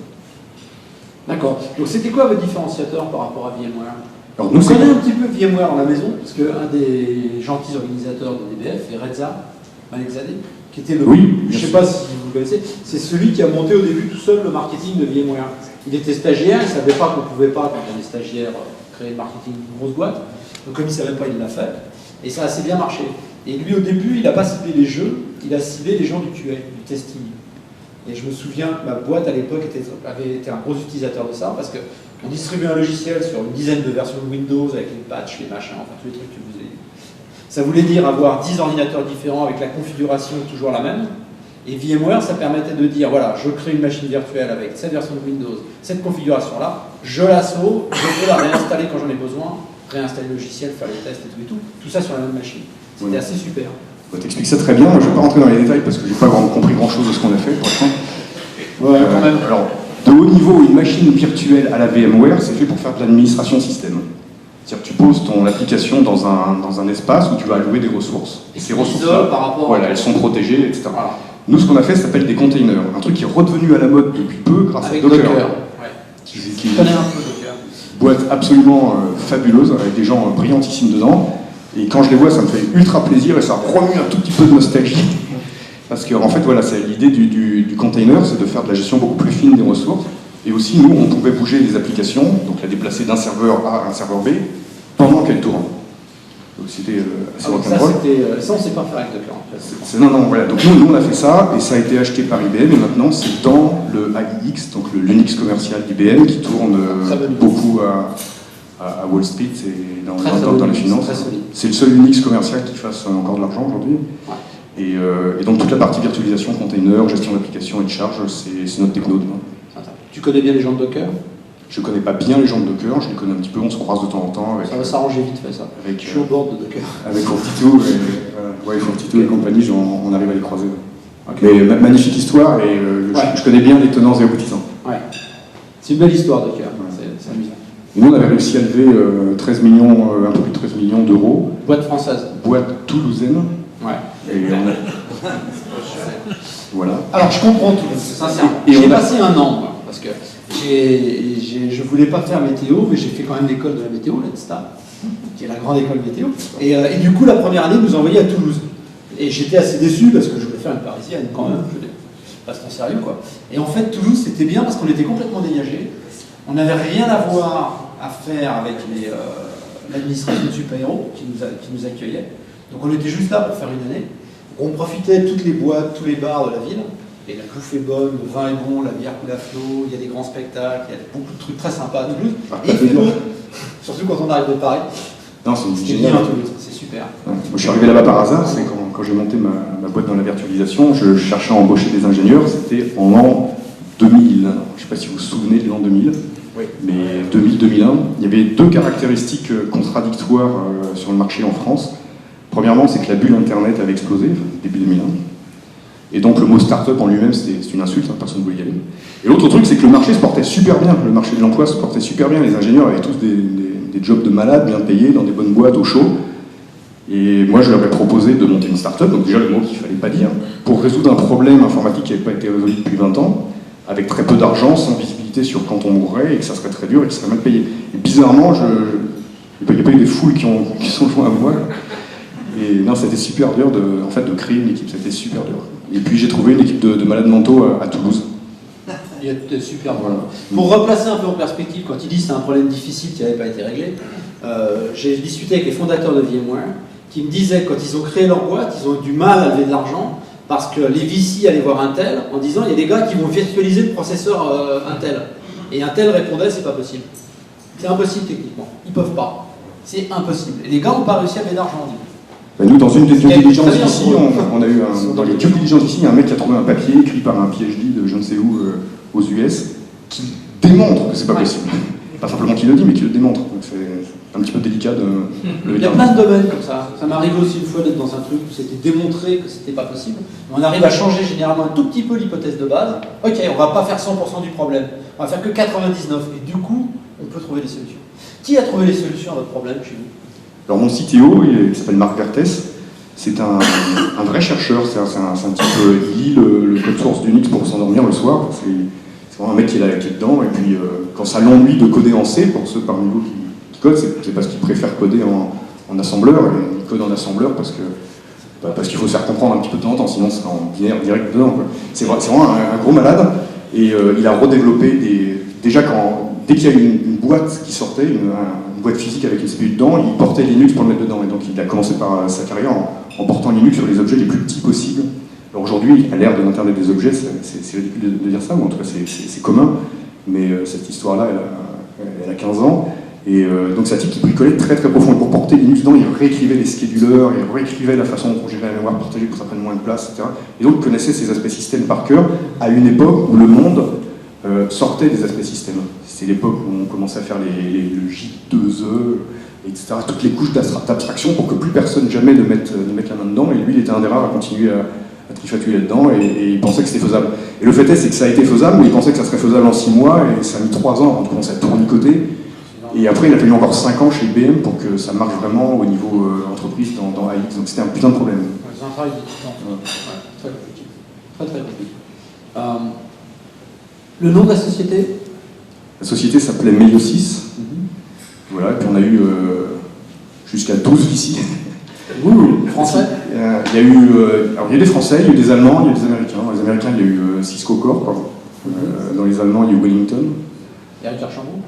D'accord. Donc c'était quoi votre différenciateur par rapport à VMware? Alors, On connaît un petit peu VMware dans la maison, parce qu'un des gentils organisateurs de DBF est Reza Malekzadeh, qui était le... Oui, je ne sais pas si vous le connaissez, c'est celui qui a monté au début tout seul le marketing de VMware. Il était stagiaire, il ne savait pas qu'on ne pouvait pas, quand on est stagiaire, créer le marketing d'une grosse boîte. Donc comme il ne savait pas, il l'a fait. Et ça a assez bien marché. Et lui, au début, il n'a pas ciblé les jeux, il a ciblé les gens du QA, du testing. Et je me souviens que ma boîte, à l'époque, avait été un gros utilisateur de ça, parce qu'on distribuait un logiciel sur une dizaine de versions de Windows, avec les patchs, les machins, enfin tous les trucs que vous avez dit. Ça voulait dire avoir 10 ordinateurs différents avec la configuration toujours la même. Et VMware, ça permettait de dire, voilà, je crée une machine virtuelle avec cette version de Windows, cette configuration-là, je la sauve, je peux la réinstaller quand j'en ai besoin, réinstaller le logiciel, faire les tests et tout, tout ça sur la même machine. C'était assez super. Tu expliques ça très bien, je ne vais pas rentrer dans les détails parce que je n'ai pas vraiment compris grand-chose de ce qu'on a fait, pour l'instant. Ouais, quand même. Alors, de haut niveau, une machine virtuelle à la VMware, c'est fait pour faire de l'administration système. C'est-à-dire que tu poses ton application dans un espace où tu vas allouer des ressources. Et ces ressources-là, par rapport voilà, elles sont protégées, etc. Voilà. Nous, ce qu'on a fait, ça s'appelle des containers. Un truc qui est redevenu à la mode depuis peu grâce Avec à Docker. Ouais. Qui Je connais un peu Docker. Boîte absolument fabuleuse, avec des gens brillantissimes dedans. Et quand je les vois, ça me fait ultra plaisir et ça remue un tout petit peu de nostalgie. Parce que, en fait, voilà, c'est l'idée du container, c'est de faire de la gestion beaucoup plus fine des ressources. Et aussi, nous, on pouvait bouger les applications, donc la déplacer d'un serveur A à un serveur B, pendant qu'elle tourne. Donc c'était assez rock'n'roll. Ça, on ne sait pas faire avec Docker, en fait. Non, voilà. Donc nous, on a fait ça, et ça a été acheté par IBM, et maintenant, c'est dans le AIX, donc le Linux commercial d'IBM, qui tourne beaucoup à Wall Street et dans les finances. C'est le seul Unix commercial qui fasse encore de l'argent aujourd'hui. Ouais. Et donc toute la partie virtualisation, container, gestion d'application et de charge, c'est notre techno demain. Tu connais bien les gens de Docker? Je connais pas bien les gens de Docker, je les connais un petit peu, on se croise de temps en temps. Avec, ça va s'arranger vite fait ça. Avec, je suis au bord de Docker. Avec Fortito et compagnie, on arrive à les croiser. Okay. Mais magnifique histoire et je connais bien les tenants et aboutissants. Ouais. C'est une belle histoire Docker, c'est amusant. Et nous, on avait réussi à lever 13 millions, un peu plus de 13 millions d'euros. Boîte française. Boîte toulousaine. Ouais. Et voilà. Alors, je comprends tout, sincèrement. J'ai passé un an, moi, parce que je voulais pas faire météo, mais j'ai fait quand même l'école de la météo, l'ENSTA, qui est la grande école météo. Et du coup, la première année, ils nous envoyaient à Toulouse. Et j'étais assez déçu, parce que je voulais faire une parisienne quand même, je pas trop sérieux, quoi. Et en fait, Toulouse, c'était bien, parce qu'on était complètement dégagés. On n'avait rien à voir à faire avec l'administration de super-héros qui nous accueillait. Donc on était juste là pour faire une année. On profitait de toutes les boîtes, tous les bars de la ville. Et la bouffe est bonne, le vin est bon, la bière coule à flot, il y a des grands spectacles, il y a beaucoup de trucs très sympas à Toulouse. Et il fait beau, surtout quand on arrive de Paris. Non, c'est C'est génial. bien à Toulouse, c'est super. Ouais. Moi, je suis arrivé là-bas par hasard, c'est quand j'ai monté ma boîte dans la virtualisation, je cherchais à embaucher des ingénieurs, c'était en l'an 2000. Je ne sais pas si vous vous souvenez de l'an 2000, Oui. mais 2000-2001, il y avait deux caractéristiques contradictoires sur le marché en France. Premièrement, c'est que la bulle Internet avait explosé, début 2001. Et donc le mot start-up en lui-même, c'est une insulte, hein, personne ne voulait y aller. Et l'autre truc, c'est que le marché se portait super bien, le marché de l'emploi se portait super bien, les ingénieurs avaient tous des jobs de malades, bien payés, dans des bonnes boîtes, au chaud. Et moi, je leur ai proposé de monter une start-up, donc déjà le mot qu'il ne fallait pas dire, pour résoudre un problème informatique qui n'avait pas été résolu depuis 20 ans, avec très peu d'argent, sans visibilité sur quand on mourrait, et que ça serait très dur et qu'il serait mal payé. Et bizarrement, il n'y a pas eu des foules qui sont joints à moi. Et non, c'était super dur de créer une équipe, c'était super dur. Et puis j'ai trouvé une équipe de malades mentaux à Toulouse. Il y a de super voilà. Pour replacer un peu en perspective, quand il dit que c'est un problème difficile qui n'avait pas été réglé, j'ai discuté avec les fondateurs de VMware qui me disaient que quand ils ont créé leur boîte, ils ont eu du mal à lever de l'argent parce que les VC allaient voir Intel en disant il y a des gars qui vont virtualiser le processeur Intel. Et Intel répondait c'est pas possible. C'est impossible techniquement. Ils peuvent pas. C'est impossible. Et les gars n'ont pas réussi à lever d'argent. Ben nous, dans une des due diligence très bien ici, pour eux. on a eu dans les due diligence ici, il y a un mec qui a trouvé un papier écrit par un PhD de je ne sais où aux US qui démontre que c'est pas possible. Pas simplement qu'il le dit, mais qu'il le démontre. Donc c'est un petit peu délicat de le Il y a dire. plein de domaines comme ça. Ça m'est arrivé aussi une fois d'être dans un truc où c'était démontré que c'était pas possible. On arrive à changer généralement un tout petit peu l'hypothèse de base. Ok, on va pas faire 100% du problème. On va faire que 99. Et du coup, on peut trouver des solutions. Qui a trouvé les solutions à votre problème chez vous? Alors mon CTO, il s'appelle Marc Vertès, c'est un vrai chercheur, c'est un type, il lit le code source d'Unix pour s'endormir le soir, c'est vraiment un mec qui est dedans, et puis quand ça l'ennuie de coder en C, pour ceux parmi vous qui codent, c'est parce qu'il préfère coder en assembleur, et il code en assembleur parce qu'il faut se faire comprendre un petit peu de temps en temps, sinon c'est en binaire direct dedans. C'est vraiment un gros malade, et il a redéveloppé dès qu'il y a une boîte qui sortait, une boîte physique avec une CPU dedans, il portait Linux pour le mettre dedans. Et donc il a commencé par sa carrière en portant Linux sur les objets les plus petits possibles. Alors aujourd'hui, à l'ère de l'Internet des objets, c'est ridicule de dire ça, ou en tout cas c'est commun, mais cette histoire-là, elle a 15 ans. Et donc c'est un type qui bricolait très très profond. Et pour porter Linux dedans, il réécrivait les schedulers, il réécrivait la façon dont on gérait la mémoire partagée pour que ça prenne moins de place, etc. Et donc il connaissait ces aspects système par cœur à une époque où le monde sortait des aspects système. C'est l'époque où on commençait à faire le J2E, etc. Toutes les couches d'abstraction pour que plus personne jamais ne mette la main dedans. Et lui, il était un des rares à continuer à trifatuer là-dedans et il pensait que c'était faisable. Et le fait est, c'est que ça a été faisable, mais il pensait que ça serait faisable en 6 mois et ça a mis 3 ans avant de commencer à tournicoter. Et après, il a fallu encore 5 ans chez IBM pour que ça marche vraiment au niveau entreprise dans AX. Donc c'était un putain de problème. C'est un travail de très compliqué. Très très compliqué. Le nom de la société? La société s'appelait Meliosis. Voilà, et puis on a eu jusqu'à 12 ici. Français? Il y a eu des Français, il y a eu des Allemands, il y a eu des Américains. Dans les Américains, il y a eu Cisco Corp. Dans les Allemands, il y a eu Wellington. Eric Archambault?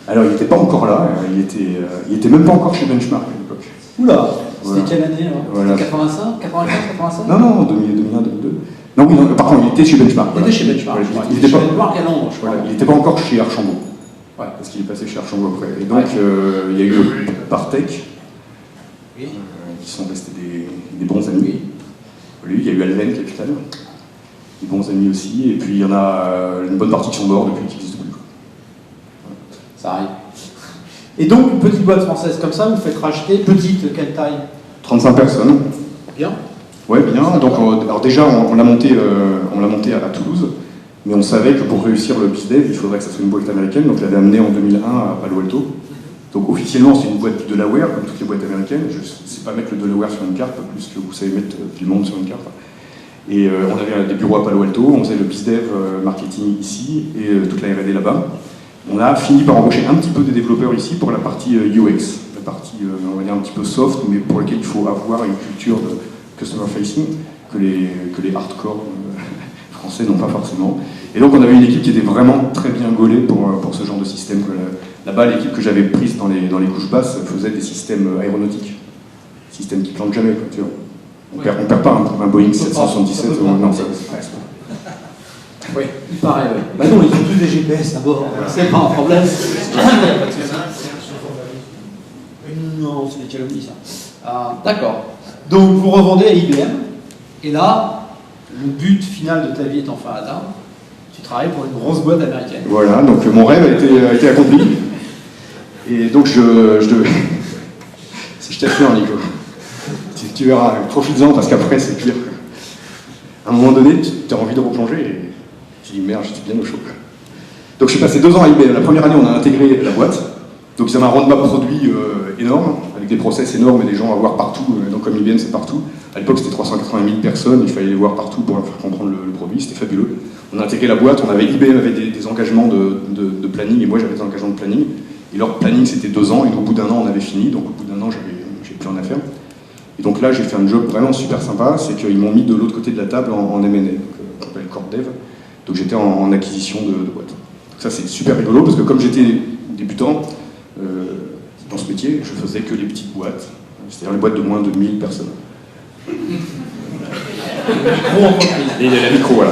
Alors, il n'était pas encore là, il était même pas encore chez Benchmark à l'époque. Oula, c'était Voilà. quelle année là? Voilà. 85, 95, 87? Non, 2001, 2002. Non, oui, non, par contre, il était chez Benchmark. Il était chez Benchmark. Voilà, Il était chez Benchmark à Londres, je crois. Voilà, il n'était pas encore chez Archambault. Ouais. Parce qu'il est passé chez Archambault après. Et donc, il y a eu Partech, Oui. qui sont restés des bons amis. Lui, il y a eu Alven Capital, des bons amis aussi. Et puis, il y en a une bonne partie qui sont morts depuis qu'ils n'existent plus. Ça arrive. Et donc, une petite boîte française comme ça, vous faites racheter, petite, quelle taille? 35 personnes. Bien. Ouais, bien. Donc, alors déjà, on l'a monté à Toulouse, mais on savait que pour réussir le BizDev, il faudrait que ça soit une boîte américaine. Donc, je l'avais amené en 2001 à Palo Alto. Donc, officiellement, c'est une boîte de Delaware, comme toutes les boîtes américaines. Je ne sais pas mettre le Delaware sur une carte, pas plus que vous savez mettre du monde sur une carte. Et on avait des bureaux à Palo Alto, on faisait le BizDev marketing ici et toute la R&D là-bas. On a fini par embaucher un petit peu des développeurs ici pour la partie UX, la partie, on va dire, un petit peu soft, mais pour laquelle il faut avoir une culture de customer facing que les hardcore français n'ont pas forcément. Et donc on avait une équipe qui était vraiment très bien gaulée pour ce genre de système. Là-bas, l'équipe que j'avais prise dans les couches basses faisait des systèmes aéronautiques, systèmes qui plantent jamais, quoi, tu vois. On perd pas un Boeing 777, non, ça. Oui, il paraît, oui. Bah non, ils ont tous des GPS d'abord, c'est pas un problème. Non, c'est des calomnies ça. D'accord. Donc vous revendez à IBM, et là, le but final de ta vie est enfin atteint. Tu travailles pour une grosse boîte américaine. Voilà, donc mon rêve a été accompli. Et donc je devais... Si je t'assure, Nico, tu verras, profites-en parce qu'après c'est pire. À un moment donné, tu as envie de replonger et tu dis merde, j'étais bien au chaud. Donc je suis passé 2 ans à IBM. La première année, on a intégré la boîte. Donc ils avaient un roadmap produit énorme, avec des process énormes et des gens à voir partout. Donc comme IBM, c'est partout. À l'époque, c'était 380 000 personnes, il fallait les voir partout pour leur faire comprendre le produit, c'était fabuleux. On a intégré la boîte, IBM avait des engagements de planning, et moi j'avais des engagements de planning. Et leur planning, c'était 2 ans, et au bout d'1 an, on avait fini. Donc au bout d'1 an, j'ai plus rien à faire. Et donc là, j'ai fait un job vraiment super sympa, c'est qu'ils m'ont mis de l'autre côté de la table en M&A, donc on appelle Corp Dev. Donc j'étais en acquisition de boîte. Donc ça, c'est super rigolo, parce que comme j'étais débutant, dans ce métier, je faisais que les petites boîtes, c'est-à-dire les boîtes de moins de 1000 personnes. Et la micro, voilà.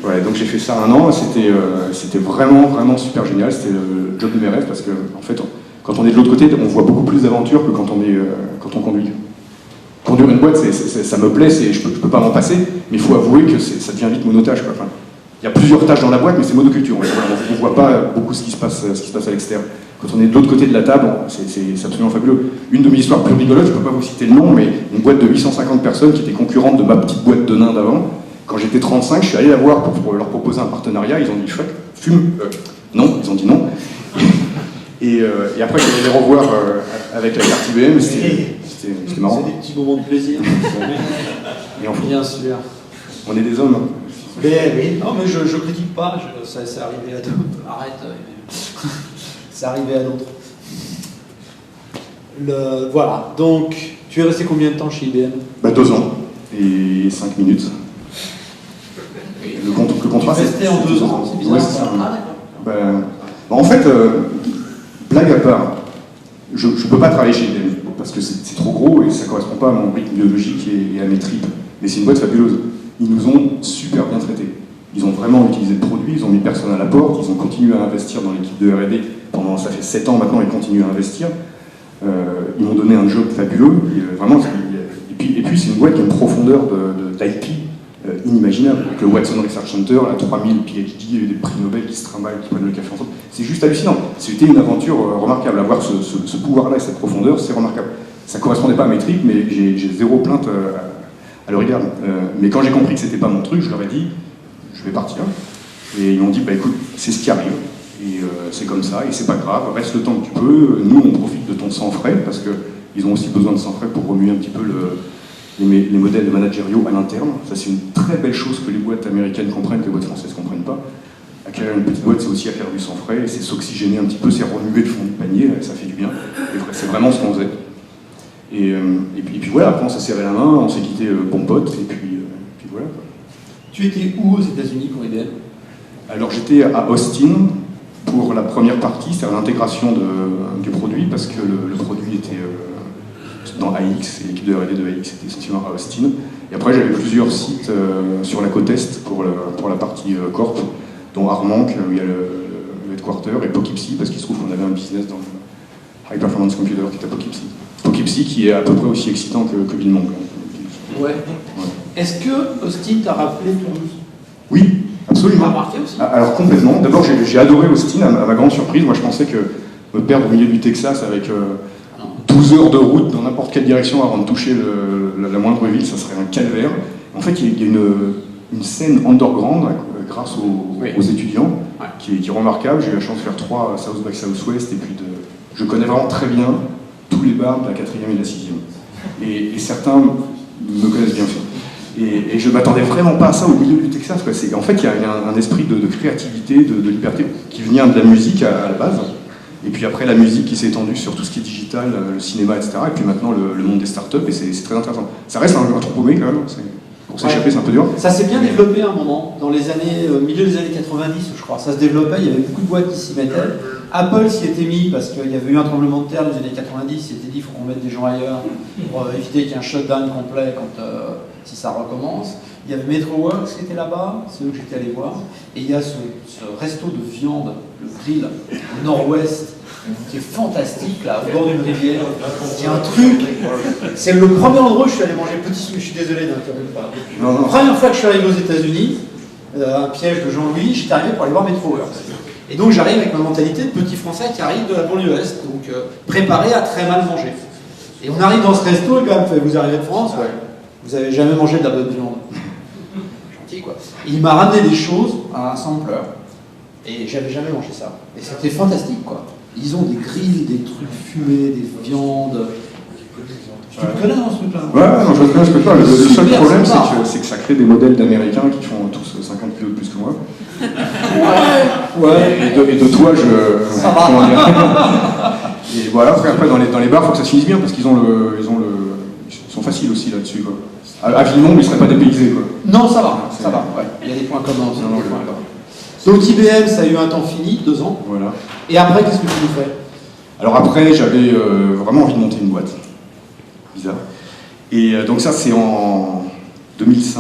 Ouais, donc j'ai fait ça 1 an, c'était vraiment super génial, c'était le job de mes rêves, parce que en fait, quand on est de l'autre côté, on voit beaucoup plus d'aventures que quand on conduit. Conduire une boîte, ça me plaît, je peux pas m'en passer, mais il faut avouer que ça devient vite monotage, quoi. Enfin, il y a plusieurs tâches dans la boîte, mais c'est monoculture. On ne voit pas beaucoup ce qui se passe à l'extérieur. Quand on est de l'autre côté de la table, c'est absolument fabuleux. Une de mes histoires plus rigolotes, je ne peux pas vous citer le nom, mais une boîte de 850 personnes qui était concurrente de ma petite boîte de nains d'avant. Quand j'étais 35, je suis allé la voir pour leur proposer un partenariat. Ils ont dit chouette, fume. Non, ils ont dit non. Et après, j'allais les revoir avec la carte IBM. C'était marrant. C'est des petits moments de plaisir. Et enfin, Bien sûr. on est des hommes. Mais oui, non, mais je critique pas, ça c'est arrivé à d'autres. Arrête. C'est arrivé à d'autres. Voilà, donc tu es resté combien de temps chez IBM? 2 ans et 5 minutes. Le contrat, tu restais en 2 ans, c'est bizarre. Ouais, c'est ça. Ah, d'accord. En fait, blague à part, je ne peux pas travailler chez IBM parce que c'est trop gros et ça ne correspond pas à mon rythme biologique et à mes tripes. Mais c'est une boîte fabuleuse. Ils nous ont super bien traités. Ils ont vraiment utilisé le produit, ils ont mis personne à la porte, ils ont continué à investir dans l'équipe de R&D pendant, ça fait 7 ans maintenant, ils continuent à investir. Ils m'ont donné un job fabuleux, et, vraiment, et puis c'est une boîte qui a une profondeur d'IP inimaginable. Avec le Watson Research Center, la 3000 PhD, des prix Nobel qui se trimballent, qui prennent le café ensemble. C'est juste hallucinant. C'était une aventure remarquable. Avoir ce pouvoir-là et cette profondeur, c'est remarquable. Ça ne correspondait pas à mes tripes, mais j'ai zéro plainte à leur égard. Mais quand j'ai compris que c'était pas mon truc, je leur ai dit, je vais partir. Et ils m'ont dit, bah écoute, c'est ce qui arrive. Et c'est comme ça, et c'est pas grave, reste le temps que tu peux. Nous, on profite de ton sang frais, parce qu'ils ont aussi besoin de sang frais pour remuer un petit peu les modèles managériaux à l'interne. Ça, c'est une très belle chose que les boîtes américaines comprennent, que les boîtes françaises ne comprennent pas. Acquérir une petite boîte, c'est aussi acquérir du sang frais, c'est s'oxygéner un petit peu, c'est remuer le fond du panier, ça fait du bien. Et c'est vraiment ce qu'on faisait. Et puis voilà, après on s'est serré la main, on s'est quitté bon pote, et puis voilà. Tu étais où aux États-Unis pour IBM? Alors j'étais à Austin pour la première partie, c'est-à-dire l'intégration du produit, parce que le produit était dans AX, et l'équipe de R&D de AX était essentiellement à Austin. Et après j'avais plusieurs sites sur la côte Est pour la partie Corp, dont Armonk, où il y a le headquarter, et Poughkeepsie, parce qu'il se trouve qu'on avait un business dans le High Performance Computer qui est à Poughkeepsie. Poughkeepsie qui est à peu près aussi excitant que Villemont. Ouais. Est-ce que Austin t'a rappelé Toulouse? Oui, absolument. Tu l'as remarqué aussi? Alors complètement. D'abord, j'ai adoré Austin, à ma grande surprise. Moi, je pensais que me perdre au milieu du Texas avec 12 heures de route dans n'importe quelle direction avant de toucher la moindre ville, ça serait un calvaire. En fait, il y a une scène underground grâce aux étudiants qui est remarquable. J'ai eu la chance de faire 3 South by Southwest et puis je connais vraiment très bien tous les bars de la 4e et de la 6e. Et certains me connaissent bien sûr. Et je ne m'attendais vraiment pas à ça au milieu du Texas. En fait, il y a un esprit de créativité, de liberté qui vient de la musique à la base. Et puis après, la musique qui s'est étendue sur tout ce qui est digital, le cinéma, etc. Et puis maintenant, le monde des startups, et c'est très intéressant. Ça reste un trou paumé quand même. Pour s'échapper, c'est un peu dur. Ça s'est bien développé à un moment, dans les années, milieu des années 90, je crois. Ça se développait, il y avait beaucoup de boîtes qui s'y mettaient. Apple s'y était mis parce qu'il y avait eu un tremblement de terre dans les années 90, il s'était dit qu'il faut qu'on mette des gens ailleurs pour éviter qu'il y ait un shutdown complet si ça recommence. Il y avait Metroworks qui était là-bas, c'est eux que j'étais allé voir. Et il y a ce resto de viande, le grill, au nord-ouest, qui est fantastique, là, au bord d'une rivière. C'est un truc. C'est le premier endroit où je suis allé manger petit. Je suis désolé d'interrompre. Non. La première fois que je suis arrivé aux États-Unis, un piège de Jean-Louis, j'étais arrivé pour aller voir Metroworks. Et donc j'arrive avec ma mentalité de petit français qui arrive de la banlieue est, donc préparé à très mal manger. Et on arrive dans ce resto et quand même, vous arrivez de France, ouais. Vous avez jamais mangé de la bonne viande. Gentil quoi. Et il m'a ramené des choses à un sampler. Et j'avais jamais mangé ça. Et c'était fantastique quoi. Ils ont des grilles, des trucs fumés, des viandes. Tu le connais dans ce truc-là? Ouais, non, je vois bien ce que tu parles. Le seul Super problème, sympa. c'est que ça crée des modèles d'Américains qui font tous 50 kilos de plus que moi. Ouais. Et de toi, je... Ça va. comment dire. Et voilà, après dans les bars, il faut que ça se finisse bien, parce qu'ils ils sont faciles aussi là-dessus, quoi. À Villemont, mais ils ne seraient pas dépaysés, quoi. Non, ça va, ça va. Ouais. Il y a des points communs aussi. Non, des points communs. Donc IBM, ça a eu un temps fini, 2 ans. Voilà. Et après, qu'est-ce que tu nous fais? Alors après, j'avais vraiment envie de monter une boîte. Bizarre. Et donc ça, c'est en 2006.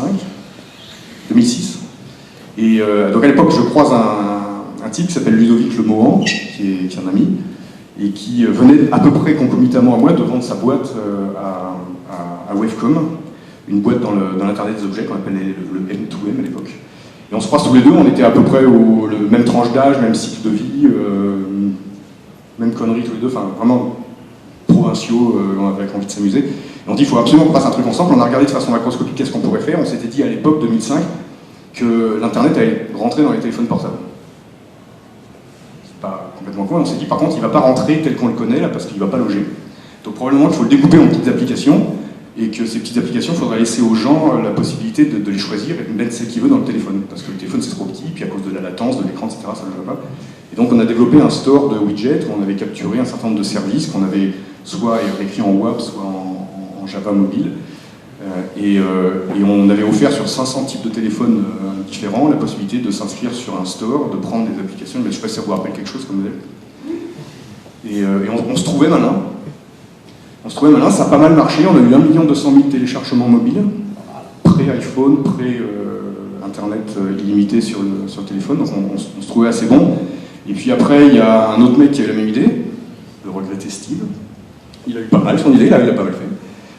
Et donc à l'époque, je croise un type qui s'appelle Ludovic Lemohan, qui est un ami, et qui venait à peu près concomitamment à moi de vendre sa boîte à Wavecom, une boîte dans l'Internet des objets qu'on appelait le M2M à l'époque. Et on se croise tous les deux, on était à peu près le même tranche d'âge, même cycle de vie, même conneries tous les deux, enfin vraiment provinciaux, avec envie de s'amuser. Et on dit il faut absolument qu'on fasse un truc ensemble, on a regardé de façon macroscopique qu'est-ce qu'on pourrait faire, on s'était dit à l'époque 2005 que l'Internet allait rentrer dans les téléphones portables. C'est pas complètement con, on s'est dit par contre il ne va pas rentrer tel qu'on le connaît là parce qu'il ne va pas loger. Donc probablement qu'il faut le découper en petites applications, et que ces petites applications, il faudrait laisser aux gens la possibilité de les choisir et de mettre celles qu'ils veulent dans le téléphone. Parce que le téléphone c'est trop petit, puis à cause de la latence, de l'écran, etc., ça ne le va pas. Et donc on a développé un store de widgets où on avait capturé un certain nombre de services qu'on avait soit écrit en WAP, soit en Java mobile. Et on avait offert sur 500 types de téléphones différents la possibilité de s'inscrire sur un store, de prendre des applications, mais je ne sais pas si ça vous rappelle quelque chose comme modèle. Et on se trouvait malin. Ça a pas mal marché, on a eu 1 200 000 téléchargements mobiles, pré-iPhone, pré-internet illimité sur le téléphone, donc on se trouvait assez bon. Et puis après, il y a un autre mec qui a eu la même idée, le regretté Steve. Il a eu pas mal son idée, là il a pas mal fait.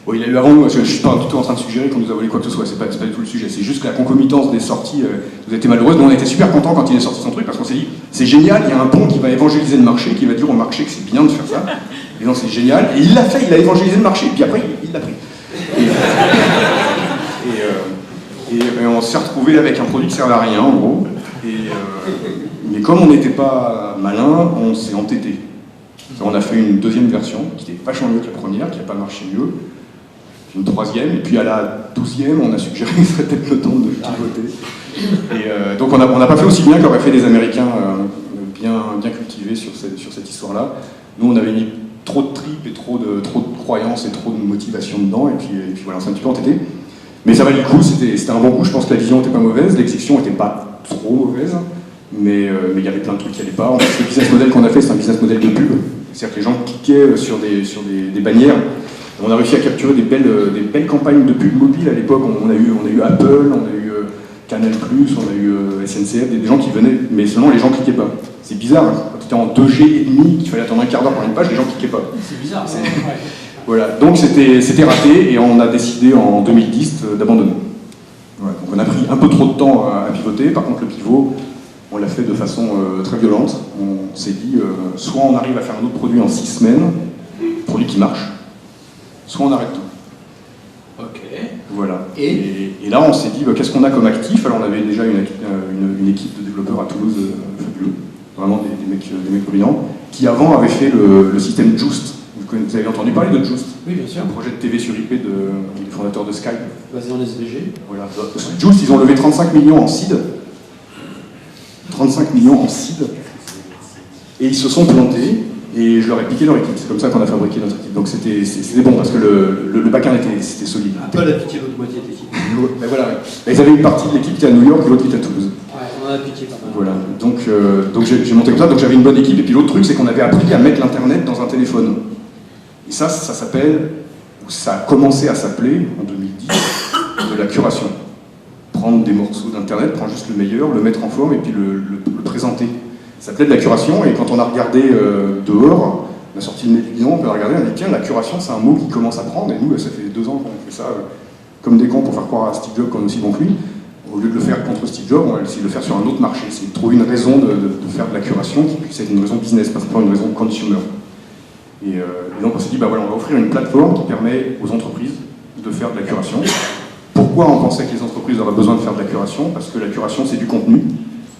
Bon, il a eu avant nous, parce que je suis pas du tout en train de suggérer qu'on nous a volé quoi que ce soit, c'est pas du tout le sujet, c'est juste que la concomitance des sorties nous a été malheureuse, mais on était super contents quand il est sorti son truc, parce qu'on s'est dit, c'est génial, il y a un pont qui va évangéliser le marché, qui va dire au marché que c'est bien de faire ça. Et donc c'est génial, et il l'a fait, il a évangélisé le marché, puis après il l'a pris. Et on s'est retrouvé avec un produit qui servait à rien en gros, mais comme on n'était pas malin, on s'est entêté. On a fait une deuxième version qui était vachement mieux que la première, qui n'a pas marché mieux, une troisième, et puis à la 12e, on a suggéré qu'il serait peut-être le temps de pivoter. Et donc on n'a pas fait aussi bien qu'auraient fait les Américains bien cultivés sur cette histoire-là. Nous on avait mis trop de tripes et trop de croyances et trop de motivation dedans, et puis voilà, on s'est un petit peu entêté. Mais ça valait le coup, c'était un bon coup, je pense que la vision n'était pas mauvaise, l'exécution n'était pas trop mauvaise, mais il y avait plein de trucs qui n'allaient pas. En fait, le business model qu'on a fait, c'est un business model de pub, c'est-à-dire que les gens cliquaient sur des bannières. On a réussi à capturer des belles campagnes de pub mobile à l'époque, on a eu Apple, on a eu Canal+, on a eu SNCF, des gens qui venaient, mais seulement les gens cliquaient pas. C'est bizarre, hein. Quand tu étais en 2G et demi, qu'il fallait attendre un quart d'heure pour une page, les gens cliquaient pas. C'est bizarre. Voilà, donc c'était raté et on a décidé en 2010 d'abandonner. Voilà, donc on a pris un peu trop de temps à pivoter, par contre le pivot, on l'a fait de façon très violente. On s'est dit, soit on arrive à faire un autre produit en 6 semaines, produit qui marche, soit on arrête tout. Ok. Voilà. Et là on s'est dit, qu'est-ce qu'on a comme actif? Alors on avait déjà une équipe de développeurs à Toulouse fabuleux, vraiment des mecs brillants, qui avant avaient fait le système Just. Vous avez entendu parler de Just? Oui, bien sûr. Un projet de TV sur IP des fondateurs de Skype. Basé en SVG. Voilà. Just, ils ont levé 35 millions en seed. 35 millions en seed. Et ils se sont plantés, et je leur ai piqué leur équipe. C'est comme ça qu'on a fabriqué notre équipe. Donc c'était bon, parce que le back-end c'était solide. Apple a piqué l'autre moitié de l'équipe. Ben voilà, ouais. Ils avaient une partie de l'équipe qui était à New York et l'autre qui était à Toulouse. Ouais, on en a piqué pas mal. Voilà, donc j'ai monté comme ça, donc j'avais une bonne équipe, et puis l'autre truc c'est qu'on avait appris à mettre l'internet dans un téléphone. Et ça s'appelle, ou ça a commencé à s'appeler, en 2010, de la curation. Prendre des morceaux d'internet, prendre juste le meilleur, le mettre en forme et puis le présenter. Ça s'appelait de la curation, et quand on a regardé dehors, on a sorti le nez du guidon, on peut regarder, on a dit tiens, la curation c'est un mot qui commence à prendre, et nous ça fait 2 ans qu'on fait ça comme des cons pour faire croire à Steve Jobs qu'on est aussi bon que lui. Au lieu de le faire contre Steve Jobs, on va essayer de le faire sur un autre marché, c'est de trouver une raison de faire de la curation qui puisse être une raison business, pas simplement une raison consumer. Et donc on s'est dit, bah voilà, on va offrir une plateforme qui permet aux entreprises de faire de la curation. Pourquoi on pensait que les entreprises auraient besoin de faire de la curation? Parce que la curation c'est du contenu.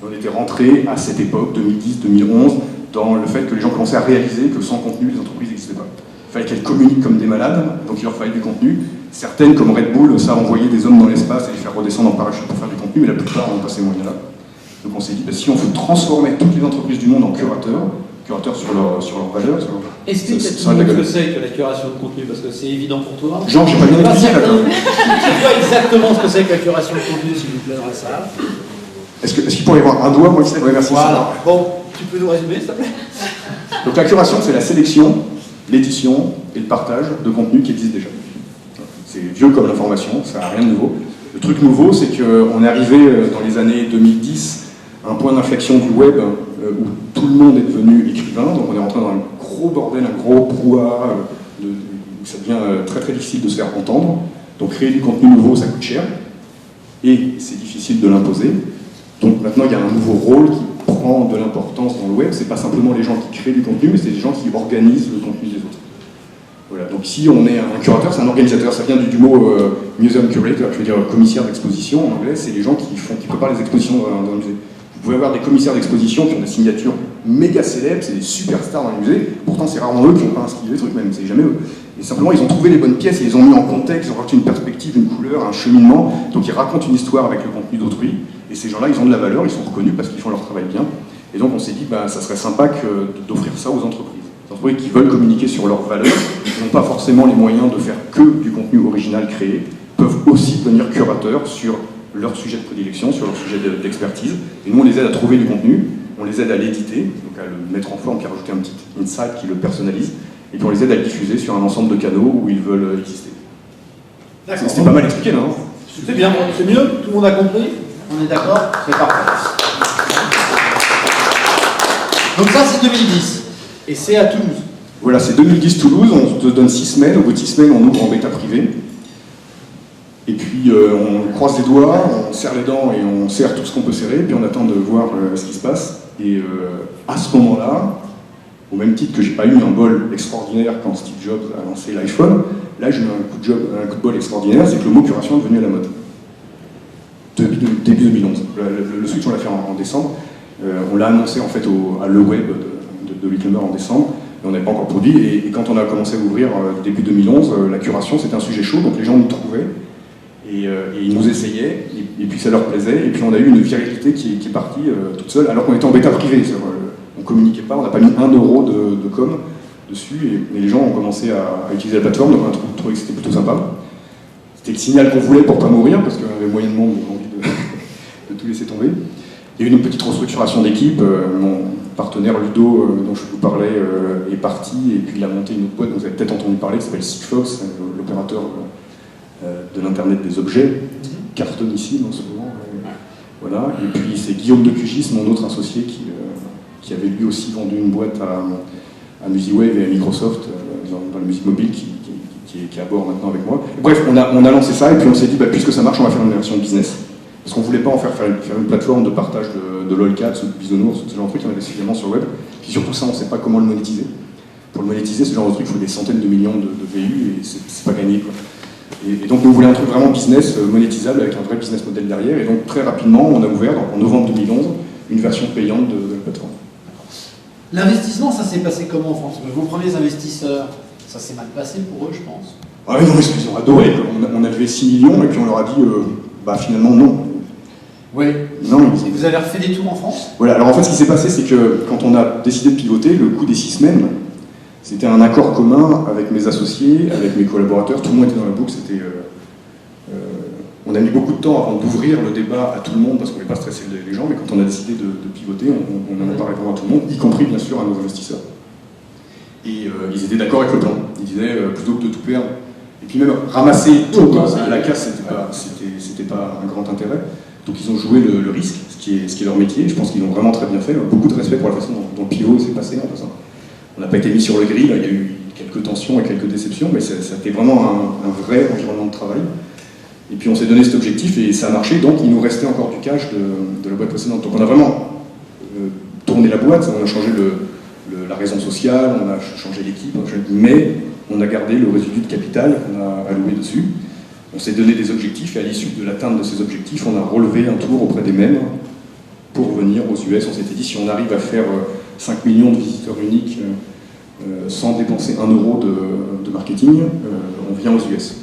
On était rentré à cette époque, 2010-2011, dans le fait que les gens commençaient à réaliser que sans contenu, les entreprises n'existaient pas. Il fallait qu'elles communiquent comme des malades, donc il leur fallait du contenu. Certaines, comme Red Bull, ça envoyer des hommes dans l'espace et les faire redescendre en parachute pour faire du contenu, mais la plupart n'ont pas ces moyens-là. Donc on s'est dit, bah, si on veut transformer toutes les entreprises du monde en curateurs sur leur valeur, explique à tout le monde ce que c'est que la curation de contenu, parce que c'est évident pour toi. Jean, j'ai pas bien expliqué là. C'est quoi exactement ce que c'est que la curation de contenu, s'il vous plaît, dans la salle? Est-ce qu'il pourrait y avoir un doigt, moi qui sais? Oui, merci. Voilà. Bon, tu peux nous résumer, s'il te plaît? Donc la curation, c'est la sélection, l'édition et le partage de contenu qui existent déjà. C'est vieux comme l'information, ça n'a rien de nouveau. Le truc nouveau, c'est qu'on est arrivé dans les années 2010 à un point d'inflexion du web où tout le monde est devenu écrivain, donc on est rentré dans un gros bordel, un gros brouhaha, où ça devient très très difficile de se faire entendre. Donc créer du contenu nouveau, ça coûte cher, et c'est difficile de l'imposer. Donc maintenant, il y a un nouveau rôle qui prend de l'importance dans le web. C'est pas simplement les gens qui créent du contenu, mais c'est les gens qui organisent le contenu des autres. Voilà. Donc si on est un curateur, c'est un organisateur. Ça vient du mot museum curator, je veux dire commissaire d'exposition en anglais. C'est les gens qui préparent les expositions dans le musée. Vous pouvez avoir des commissaires d'exposition qui ont des signatures méga célèbres, c'est des superstars dans les musées. Pourtant, c'est rarement eux qui ont pas inscrit les trucs, même. C'est jamais eux. Et simplement, ils ont trouvé les bonnes pièces, ils les ont mis en contexte, ils ont rajouté une perspective, une couleur, un cheminement. Donc ils racontent une histoire avec le contenu d'autrui. Et ces gens-là, ils ont de la valeur, ils sont reconnus parce qu'ils font leur travail bien. Et donc on s'est dit, bah, ça serait sympa d'offrir ça aux entreprises. Les entreprises qui veulent communiquer sur leurs valeurs, qui n'ont pas forcément les moyens de faire que du contenu original créé, peuvent aussi devenir curateurs sur leur sujet de prédilection, sur leur sujet d'expertise. Et nous, on les aide à trouver du contenu, on les aide à l'éditer, donc à le mettre en forme, puis à rajouter un petit insight qui le personnalise, et puis on les aide à le diffuser sur un ensemble de canaux où ils veulent exister. C'était pas mal expliqué, non? C'est bien, c'est mieux? Tout le monde a compris? On est d'accord? C'est parfait. Donc ça, c'est 2010. Et c'est à Toulouse. Voilà, c'est 2010 Toulouse, on te donne 6 semaines, au bout de 6 semaines, on ouvre en bêta privée. Et puis on croise les doigts, on serre les dents et on serre tout ce qu'on peut serrer, puis on attend de voir ce qui se passe. Et à ce moment-là, au même titre que j'ai pas eu un bol extraordinaire quand Steve Jobs a lancé l'iPhone, là j'ai eu un coup de bol extraordinaire, c'est que le mot curation est devenu à la mode. Début 2011. Le switch, on l'a fait en décembre. On l'a annoncé en fait à Le Web de Littlemer en décembre, et on n'avait pas encore produit. Et quand on a commencé à ouvrir début 2011, la curation c'était un sujet chaud, donc les gens nous trouvaient, et ils nous essayaient, et puis ça leur plaisait, et puis on a eu une viralité qui est partie toute seule, alors qu'on était en bêta privée. On communiquait pas, on n'a pas mis 1 euro de com dessus, et les gens ont commencé à utiliser la plateforme, donc on a trouvé que c'était plutôt sympa. C'était le signal qu'on voulait pour pas mourir, parce qu'on avait moyennement envie de tout laisser tomber. Il y a eu une petite restructuration d'équipe. Mon partenaire Ludo, dont je vous parlais, est parti, et puis il a monté une autre boîte dont vous avez peut-être entendu parler, qui s'appelle Sigfox, l'opérateur de l'Internet des objets, cartonne ici en ce moment. Voilà. Et puis c'est Guillaume de Cugis, mon autre associé, qui avait lui aussi vendu une boîte à MusiWave et à Microsoft dans la musique mobile, qui est à bord maintenant avec moi. Et bref, on a lancé ça, et puis on s'est dit, bah, puisque ça marche, on va faire une version business. Parce qu'on ne voulait pas en faire une plateforme de partage de lolcats ou de bisounours, ce genre de trucs, il y en avait suffisamment sur le web. Puis surtout ça, on ne sait pas comment le monétiser. Pour le monétiser, ce genre de truc, il faut des centaines de millions de VU, et c'est pas gagné, quoi. Et donc on voulait un truc vraiment business, monétisable, avec un vrai business model derrière. Et donc très rapidement, on a ouvert, donc, en novembre 2011, une version payante de la plateforme. L'investissement, ça s'est passé comment en France? Vos premiers investisseurs, ça s'est mal passé pour eux, je pense. Ah oui, non, ils ont adoré. On a levé 6 millions, et puis on leur a dit, bah finalement non. Oui. Non, et vous avez refait des tours en France? Voilà, alors en fait ce qui s'est passé, c'est que quand on a décidé de pivoter, le coup des 6 semaines, c'était un accord commun avec mes associés, avec mes collaborateurs, tout le monde était dans la boucle, c'était... on a mis beaucoup de temps avant d'ouvrir le débat à tout le monde, parce qu'on ne voulait pas stresser les gens, mais quand on a décidé de pivoter, on n'en a pas répondu à tout le monde, y compris bien sûr à nos investisseurs. Et ils étaient d'accord avec le plan. Ils disaient, plutôt que de tout perdre Et puis même ramasser tout à la casse, c'était pas un grand intérêt. Donc ils ont joué le risque, ce qui est leur métier. Je pense qu'ils l'ont vraiment très bien fait. Beaucoup de respect pour la façon dont le pivot s'est passé. En passant. On n'a pas été mis sur le grill, il y a eu quelques tensions et quelques déceptions, mais ça a été vraiment un vrai environnement de travail. Et puis on s'est donné cet objectif et ça a marché, donc il nous restait encore du cash de la boîte précédente. Donc on a vraiment tourné la boîte, on a changé la raison sociale, on a changé l'équipe, mais on a gardé le résidu de capital qu'on a alloué dessus. On s'est donné des objectifs et à l'issue de l'atteinte de ces objectifs, on a relevé un tour auprès des membres pour venir aux US. On s'était dit si on arrive à faire 5 millions de visiteurs uniques sans dépenser 1 euro de marketing, on vient aux US.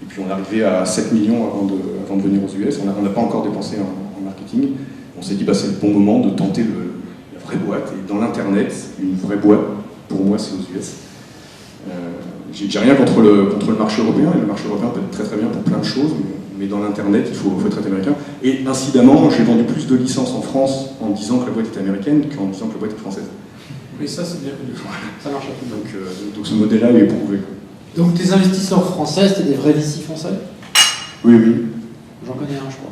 Et puis on est arrivé à 7 millions avant de venir aux US. On n'a pas encore dépensé en marketing. On s'est dit c'est le bon moment de tenter la vraie boîte. Et dans l'internet, une vraie boîte, pour moi, c'est aux US. J'ai rien contre le marché européen, et le marché européen peut être très très bien pour plein de choses, mais dans l'internet, il faut être américain. Et incidemment, j'ai vendu plus de licences en France en disant que la boîte était américaine qu'en disant que la boîte était française. Oui, ça c'est bien connu. Ça marche à tout. Donc ce modèle-là est prouvé. Donc tes investisseurs français, c'était des vrais VC français? Oui. J'en connais un, je crois.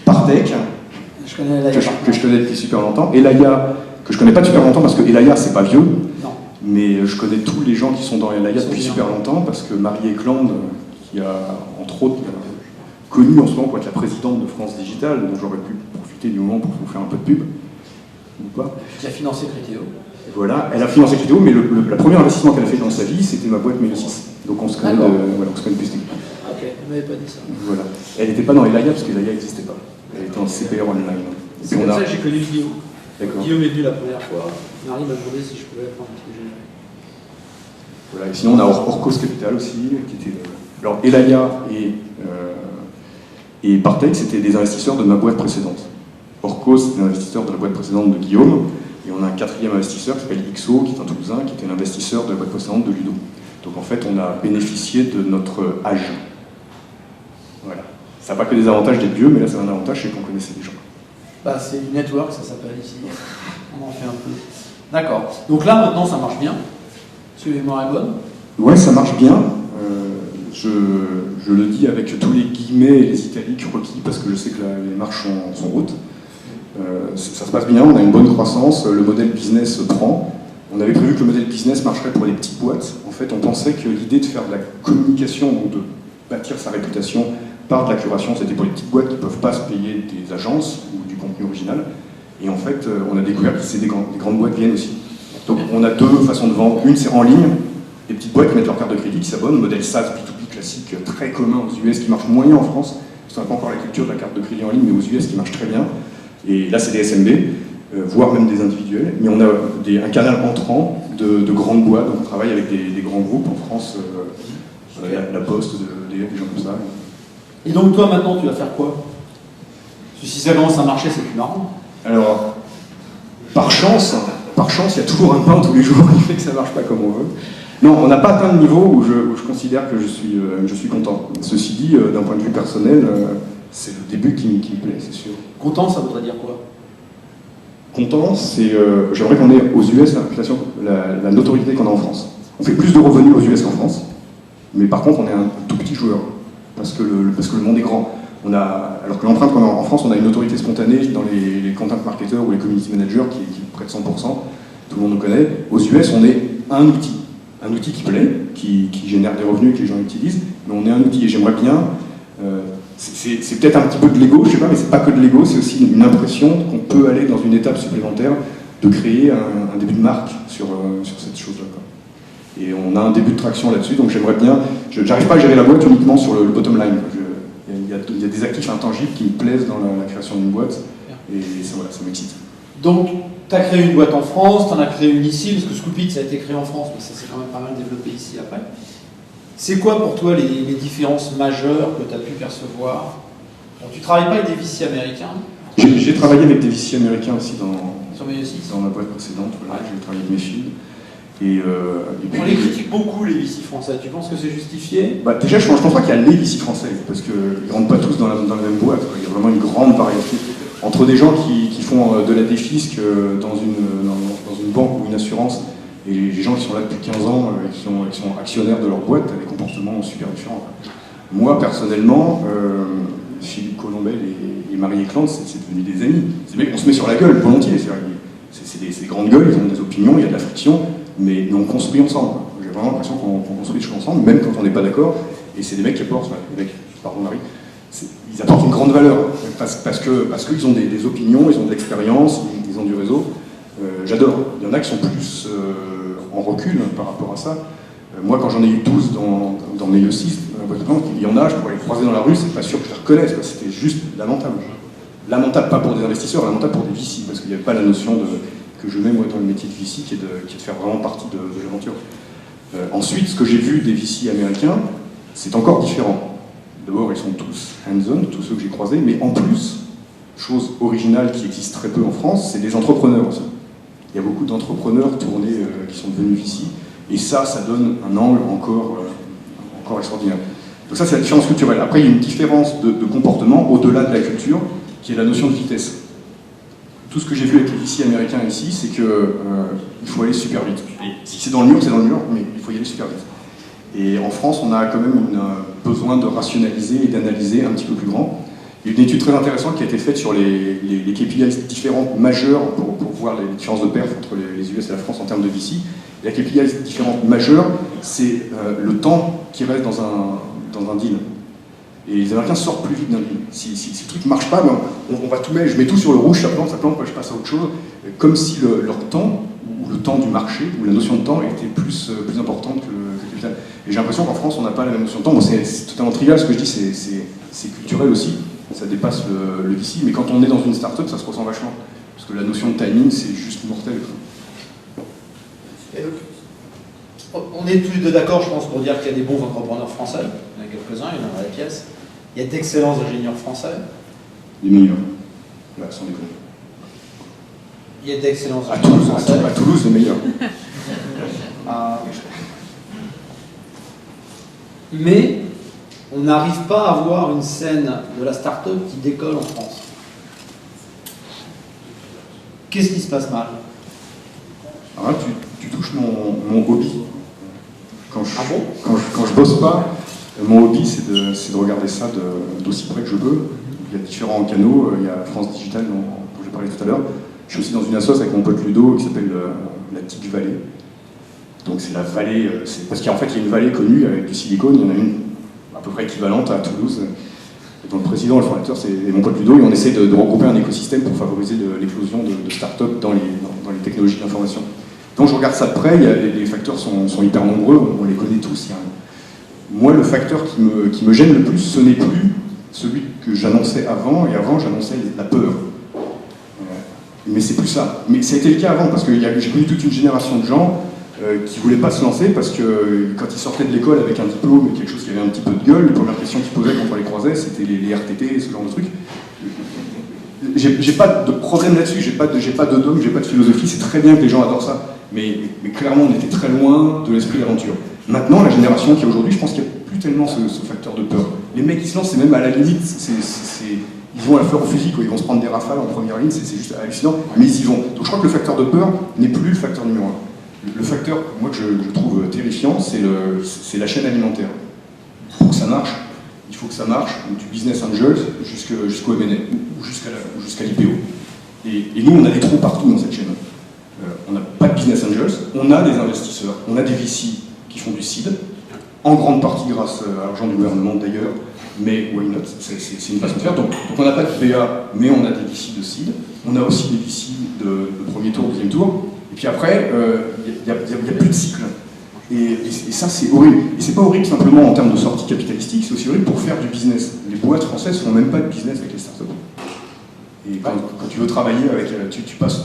Partech, Je connais Elaya. que je connais depuis super longtemps. Elaya, que je connais pas depuis super longtemps parce que Elaya, c'est pas vieux. Non. Mais je connais tous les gens qui sont dans Elaya depuis super longtemps parce que Marie Eklund, qui a entre autres connu en ce moment pour être la présidente de France Digital, dont j'aurais pu profiter du moment pour vous faire un peu de pub, ou pas. Qui a financé Criteo. Voilà, elle a financé Criteo, mais le premier investissement qu'elle a fait dans sa vie, c'était ma boîte Mélosis. Donc on se connaît, on se connaît depuis ce début. Ok, elle m'avait pas dit ça. Voilà. Elle n'était pas dans Elaya parce qu'Elaya n'existait pas. Elle était en CPR online. C'est comme ça que j'ai connu Guillaume. D'accord. Guillaume est venu la première fois. Marie m'a demandé si je pouvais prendre un petit déjeuner. Voilà. Et sinon, on a Orcos Capital aussi, qui était. Alors, Elaya et Partech, c'était des investisseurs de ma boîte précédente. Orcos, c'était un investisseur de la boîte précédente de Guillaume. Et on a un quatrième investisseur qui s'appelle XO, qui est un Toulousain, qui était l'investisseur de la boîte précédente de Ludo. Donc en fait, on a bénéficié de notre âge. Voilà. Ça n'a pas que des avantages d'être vieux, mais là, c'est un avantage, c'est qu'on connaissait des gens. C'est du network, ça s'appelle ici. On en fait un peu. D'accord. Donc là, maintenant, ça marche bien. Parce que la mémoire est bonne. Ouais, ça marche bien. Je le dis avec tous les guillemets et les italiques requis, parce que je sais que les marches sont hautes. Ça se passe bien, on a une bonne croissance, le modèle business prend. On avait prévu que le modèle business marcherait pour les petites boîtes. En fait, on pensait que l'idée de faire de la communication, donc de bâtir sa réputation par de la curation, c'était pour les petites boîtes qui ne peuvent pas se payer des agences ou du contenu original. Et en fait, on a découvert que des grandes boîtes viennent aussi. Donc on a deux façons de vendre. Une, c'est en ligne, des petites boîtes qui mettent leur carte de crédit, qui s'abonnent, modèle SaaS B2B classique, très commun aux US, qui marche moyen en France, parce qu'on n'a pas encore la culture de la carte de crédit en ligne, mais aux US qui marche très bien. Et là, c'est des SMB, voire même des individuels. Mais on a un canal entrant de grandes boîtes. Donc on travaille avec des grands groupes en France, la Poste, des gens comme ça. Et donc toi, maintenant, tu vas faire quoi? Parce que si ça commence à marcher, c'est plus marrant. Alors, par chance, il y a toujours un pain tous les jours qui fait que ça ne marche pas comme on veut. Non, on n'a pas atteint le niveau où je considère que je suis content. Ceci dit, d'un point de vue personnel, c'est le début qui me plaît, c'est sûr. Content, ça voudrait dire quoi? Content, c'est j'aimerais qu'on ait aux US la notoriété qu'on a en France. On fait plus de revenus aux US qu'en France, mais par contre on est un tout petit joueur, parce que le monde est grand. Alors que l'empreinte qu'on a en France, on a une autorité spontanée dans les content marketers ou les community managers qui est près de 100%, tout le monde nous connaît. Aux US, on est un outil qui plaît, qui génère des revenus que les gens utilisent, mais on est un outil et j'aimerais bien... c'est peut-être un petit peu de l'ego, je sais pas, mais c'est pas que de l'ego, c'est aussi une impression qu'on peut aller dans une étape supplémentaire de créer un début de marque sur cette chose-là. Et on a un début de traction là-dessus, donc j'aimerais bien... J'arrive pas à gérer la boîte uniquement sur le bottom line. Il y a des actifs intangibles qui me plaisent dans la création d'une boîte, et ça m'excite. Donc, tu as créé une boîte en France, tu en as créé une ici, parce que Scoopit, ça a été créé en France, mais ça s'est quand même pas mal développé ici après. C'est quoi pour toi les différences majeures que tu as pu percevoir? Bon, tu ne travailles pas avec des VC américains? J'ai travaillé avec des VC américains aussi dans ma boîte précédente. Voilà, j'ai travaillé avec Mayfield. Et puis, on les critique beaucoup, les VC français. Tu penses que c'est justifié? Déjà, je pense pas qu'il y a les VC français, parce qu'ils ne rentrent pas tous dans la même boîte. Il y a vraiment une grande variété. Entre des gens qui font de la défisque dans une banque ou une assurance, et les gens qui sont là depuis 15 ans, qui sont actionnaires de leur boîte, avec des comportements justement super différents. Moi, personnellement, Philippe Colombel et Marie Eklund, c'est devenu des amis. C'est vrai qu'on se met sur la gueule volontiers. C'est des grandes gueules, ils ont des opinions, il y a de la friction, mais on construit ensemble. J'ai vraiment l'impression qu'on construit des choses ensemble, même quand on n'est pas d'accord. Et c'est des mecs qui apportent, pardon Marie, ils apportent une grande valeur, parce qu'ils ont des opinions, ils ont de l'expérience, ils ont du réseau. J'adore. Il y en a qui sont plus en recul par rapport à ça. Moi, quand j'en ai eu 12 dans mes lieux-6, il y en a, je pourrais les croiser dans la rue, c'est pas sûr que je les reconnaisse, c'était juste lamentable. Lamentable pas pour des investisseurs, lamentable pour des VC, parce qu'il n'y avait pas la notion que je mets moi dans le métier de VC, qui est de faire vraiment partie de l'aventure. Ensuite, ce que j'ai vu des VC américains, c'est encore différent. D'abord, ils sont tous hands-on, tous ceux que j'ai croisés, mais en plus, chose originale qui existe très peu en France, c'est des entrepreneurs aussi. Il y a beaucoup d'entrepreneurs tournés qui sont devenus VC, et ça donne un angle encore extraordinaire. Donc ça, c'est la différence culturelle. Après, il y a une différence de comportement au-delà de la culture, qui est la notion de vitesse. Tout ce que j'ai vu avec les VC américains ici, c'est qu'il faut aller super vite. Et si c'est dans le mur, c'est dans le mur, mais il faut y aller super vite. Et en France, on a quand même besoin de rationaliser et d'analyser un petit peu plus grand. Il y a une étude très intéressante qui a été faite sur les KPIs différentes majeures pour voir les différences de perf entre les US et la France en termes de VC. La KPIs différentes majeures, c'est le temps qui reste dans un deal. Et les Américains sortent plus vite d'un deal. Si le truc ne marche pas, on va tout mettre, je mets tout sur le rouge, ça plante, je passe à autre chose. Comme si leur temps, ou le temps du marché, ou la notion de temps était plus importante que le capital. Et j'ai l'impression qu'en France, on n'a pas la même notion de temps. Bon, c'est totalement trivial ce que je dis, c'est culturel aussi, ça dépasse le VC, mais quand on est dans une start-up, ça se ressent vachement. Parce que la notion de timing, c'est juste mortel. On est tous les deux d'accord, je pense, pour dire qu'il y a des bons entrepreneurs français. Il y en a quelques-uns, il y en a dans la pièce. Il y a d'excellents ingénieurs français. Les meilleurs. Là, sans déconner. Il y a d'excellents ingénieurs français. À Toulouse, les meilleurs. Mais on n'arrive pas à avoir une scène de la start-up qui décolle en France. Qu'est-ce qui se passe mal? Alors là, tu touches mon hobby. Quand je bosse pas, mon hobby, c'est de regarder ça d'aussi près que je peux. Il y a différents canaux. Il y a France Digital, dont j'ai parlé tout à l'heure. Je suis aussi dans une association avec mon pote Ludo qui s'appelle la Tic Valley. Donc c'est la vallée, parce qu'en fait il y a une vallée connue avec du silicone, il y en a une à peu près équivalente à Toulouse. Et donc le président, le fondateur, c'est mon pote Ludo, et on essaie de regrouper un écosystème pour favoriser l'éclosion de start-up dans les technologies d'information. Donc je regarde ça de près, les facteurs sont hyper nombreux, on les connaît tous. Moi, le facteur qui me gêne le plus, ce n'est plus celui que j'annonçais avant, et avant j'annonçais la peur. Mais c'est plus ça. Mais ça a été le cas avant, parce que j'ai connu toute une génération de gens qui ne voulaient pas se lancer, parce que quand ils sortaient de l'école avec un diplôme, quelque chose qui avait un petit peu de gueule, les premières questions qu'ils posaient quand on les croisait, c'était les RTT, ce genre de trucs. J'ai pas de problème là-dessus, j'ai pas de dogme, j'ai pas de philosophie, c'est très bien que les gens adorent ça. Mais clairement, on était très loin de l'esprit d'aventure. Maintenant, la génération qui est aujourd'hui, je pense qu'il n'y a plus tellement ce facteur de peur. Les mecs qui se lancent, c'est même à la limite, ils vont à la fleur au fusil, quoi. Ils vont se prendre des rafales en première ligne, c'est juste hallucinant, mais ils y vont. Donc je crois que le facteur de peur n'est plus le facteur numéro 1. Le facteur, moi, que je trouve terrifiant, c'est la chaîne alimentaire. Pour que ça marche, il faut que ça marche du business angels jusqu'au M&A, ou jusqu'à l'IPO. Et nous, on a des trous partout dans cette chaîne. On n'a pas de business angels, on a des investisseurs, on a des VC qui font du seed, en grande partie grâce à l'argent du gouvernement d'ailleurs, mais why not, c'est une façon de faire. Donc on n'a pas de PA, mais on a des VC de seed, on a aussi des VC de premier tour, deuxième tour, et puis après, il n'y a plus de cycle. Et ça, c'est horrible. Et c'est pas horrible simplement en termes de sortie capitalistique, c'est aussi horrible pour faire du business. Les boîtes françaises font même pas de business avec les startups. Et quand tu veux travailler avec, tu passes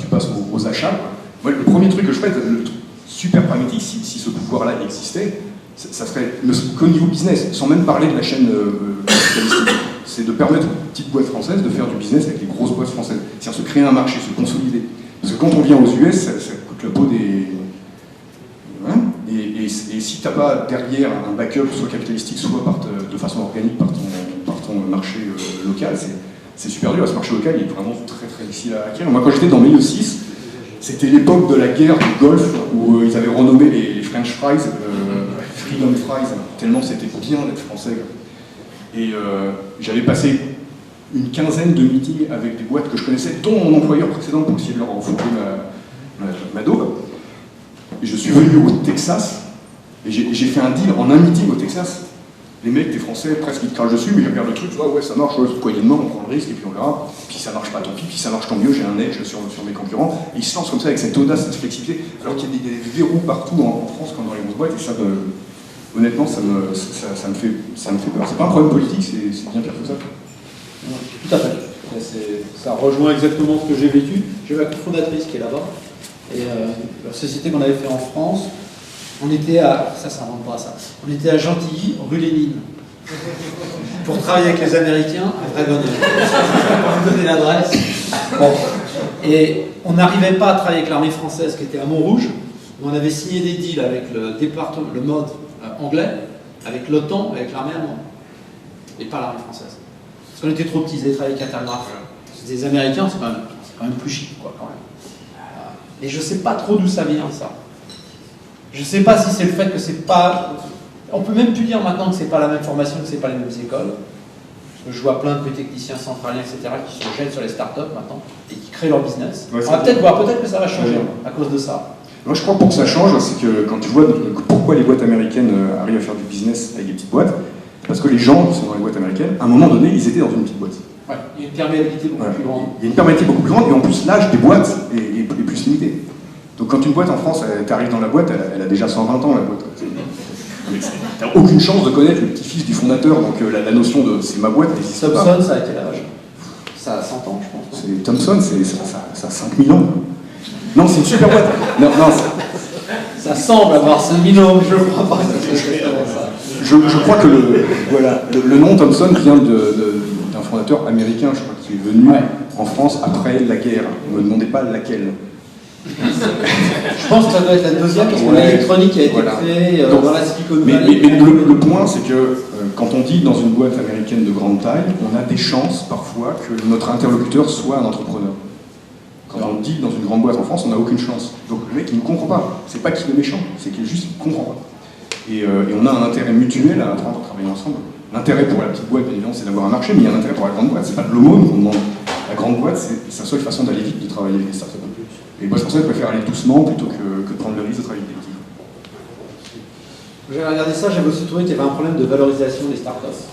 aux achats. Moi, le premier truc que je ferais, le truc super pragmatique, si ce pouvoir-là existait, ça serait qu'au niveau business, sans même parler de la chaîne capitalistique, c'est de permettre aux petites boîtes françaises de faire du business avec les grosses boîtes françaises. C'est-à-dire se créer un marché, se consolider. Parce que quand on vient aux US, ça coûte la peau des... Hein, et si tu n'as pas derrière un backup, soit capitalistique, soit de façon organique par ton marché local, c'est super dur. Ce marché local il est vraiment très très difficile à acquérir. Moi, quand j'étais dans Milieu 6, c'était l'époque de la guerre du Golfe où ils avaient renommé les French fries Freedom Fries, tellement c'était bien d'être français. Et j'avais passé une quinzaine de meetings avec des boîtes que je connaissais, dont mon employeur précédent, pour essayer de leur enfourrer ma daube. Et je suis venu au Texas, et j'ai fait un deal en un meeting au Texas. Les mecs, des Français, presque ils te crachent dessus, mais ils regardent le truc, ouais, ça marche, ouais, quoi, il est demain, on prend le risque, et puis on verra. Puis ça marche pas, tant pis, puis ça marche, tant mieux, j'ai un edge sur mes concurrents. Et ils se lancent comme ça, avec cette audace, cette flexibilité, alors qu'il y a des verrous partout en France, comme dans les grosses boîtes, et ça, honnêtement, ça me fait peur. C'est pas un problème politique, c'est bien pire que ça. Tout à fait. Ça rejoint exactement ce que j'ai vécu. J'ai ma cofondatrice qui est là-bas. Et la société qu'on avait fait en France, on était à... Ça s'invente pas, ça. On était à Gentilly, rue Lénine. Pour travailler avec les Américains à Dragonnet. On vous donner l'adresse. Bon. Et on n'arrivait pas à travailler avec l'armée française qui était à Montrouge. On avait signé des deals avec le département, le mode anglais, avec l'OTAN, avec l'armée allemande. Et pas l'armée française. Parce qu'on était trop petits, ils avaient travaillé avec Intergraph. C'est des Américains, c'est quand même plus chic, quoi, quand même. Et je sais pas trop d'où ça vient, ça. Je sais pas si c'est le fait que c'est pas... On peut même plus dire maintenant que c'est pas la même formation, que c'est pas les mêmes écoles. Parce que je vois plein de techniciens centraliens, etc., qui se jettent sur les startups maintenant, et qui créent leur business. Ouais, on va peut-être voir, peut-être que ça va changer à cause de ça. Moi, je crois que pour que ça change, c'est que quand tu vois pourquoi les boîtes américaines arrivent à faire du business avec des petites boîtes, parce que les gens qui sont dans les boîtes américaines, à un moment donné, ils étaient dans une petite boîte. Ouais, il y a une perméabilité beaucoup plus grande. Il y a une perméabilité beaucoup plus grande, et en plus, l'âge des boîtes est plus limité. Donc quand une boîte en France, t'arrives dans la boîte, elle a déjà 120 ans, la boîte. T'as aucune chance de connaître le petit-fils du fondateur, donc la notion de c'est ma boîte n'existe pas. Thomson, ça a été l'âge. Ça a 100 ans, je pense. Thomson, ça a 5000 ans. Non, c'est une super boîte. Non, ça semble avoir 5000 ans, je crois pas. Je crois que le nom Thomson vient d'un fondateur américain, je crois, qui est venu en France après la guerre. Ne me demandez pas laquelle. Je pense que ça doit être la deuxième, parce que l'électronique a été créée dans la Silicon Valley. Mais le point, c'est que quand on dit dans une boîte américaine de grande taille, on a des chances parfois que notre interlocuteur soit un entrepreneur. Quand on dit dans une grande boîte en France, on n'a aucune chance. Donc le mec, il ne comprend pas. C'est pas qu'il est méchant, c'est qu'il juste ne comprend pas. Et on a un intérêt mutuel à travailler ensemble. L'intérêt pour la petite boîte, bien évidemment, c'est d'avoir un marché, mais il y a un intérêt pour la grande boîte. C'est pas de l'aumône qu'on demande. La grande boîte, c'est sa seule façon d'aller vite, de travailler avec les startups. Et les boîtes françaises préfèrent aller doucement plutôt que de prendre le risque de travailler avec des petits. J'avais regardé ça, j'avais aussi trouvé qu'il y avait un problème de valorisation des startups.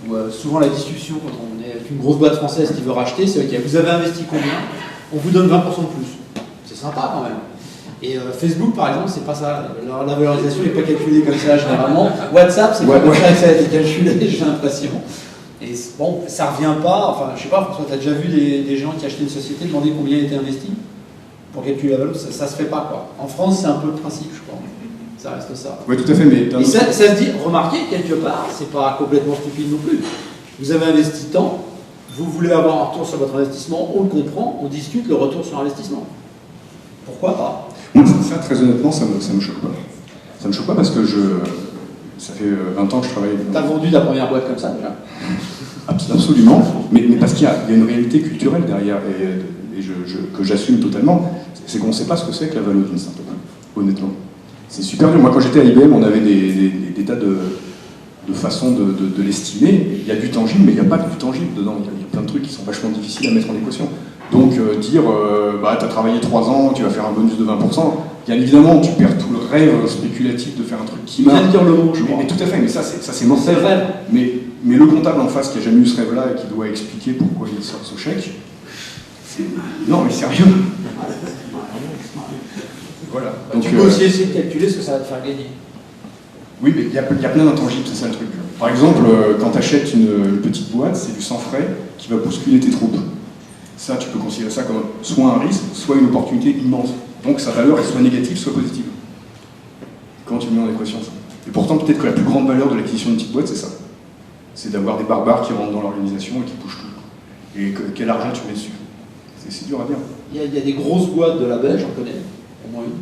Où, souvent la discussion quand on est avec une grosse boîte française qui veut racheter, c'est ok, vous avez investi combien? On vous donne 20% de plus. C'est sympa quand même. Et Facebook par exemple, c'est pas ça. La valorisation n'est pas calculée comme ça généralement. WhatsApp, c'est pas comme ça que ça a été calculé, j'ai l'impression. Et bon, ça revient pas. Enfin, je sais pas, François, tu as déjà vu des gens qui achetaient une société demander combien il était investi pour calculer la valeur? Ça se fait pas, quoi. En France, c'est un peu le principe, je crois. Ça reste ça. Oui, tout à fait, mais... Et ça se dit, remarquez, quelque part, c'est pas complètement stupide non plus. Vous avez investi tant, vous voulez avoir un retour sur votre investissement, on le comprend, on discute le retour sur investissement. Pourquoi pas? Moi, ça, très honnêtement, ça me choque pas. Ça me choque pas parce que ça fait 20 ans que je travaille... T'as vendu ta première boîte comme ça, déjà? Absolument, mais parce qu'il y a une réalité culturelle derrière, et que j'assume totalement, c'est qu'on ne sait pas ce que c'est que la valeur d'une startup, honnêtement. C'est super dur. Moi, quand j'étais à IBM, on avait des tas de façons de l'estimer. Il y a du tangible, mais il n'y a pas de tangible dedans. Il y a plein de trucs qui sont vachement difficiles à mettre en équation. Donc, dire, tu as travaillé 3 ans, tu vas faire un bonus de 20%, bien évidemment, tu perds tout le rêve spéculatif de faire un truc qui marche. Tu viens de dire le mot, je crois. Mais tout à fait, mais ça c'est mortel. C'est vrai. Mais le comptable en face qui n'a jamais eu ce rêve-là et qui doit expliquer pourquoi il sort ce chèque, c'est... Non, mais sérieux. Voilà. Donc, tu peux aussi essayer de calculer ce que ça va te faire gagner. Oui, mais il y a plein d'intangibles, c'est ça le truc. Par exemple, quand tu achètes une petite boîte, c'est du sans frais qui va bousculer tes troupes. Ça, tu peux considérer ça comme soit un risque, soit une opportunité immense. Donc sa valeur est soit négative, soit positive. Comment tu mets en équation ça? Et pourtant, peut-être que la plus grande valeur de l'acquisition d'une petite boîte, c'est ça. C'est d'avoir des barbares qui rentrent dans l'organisation et qui bougent tout. Et quel argent tu mets dessus? C'est dur à dire. Il y a des grosses boîtes de la Belge, j'en connais, au moins une,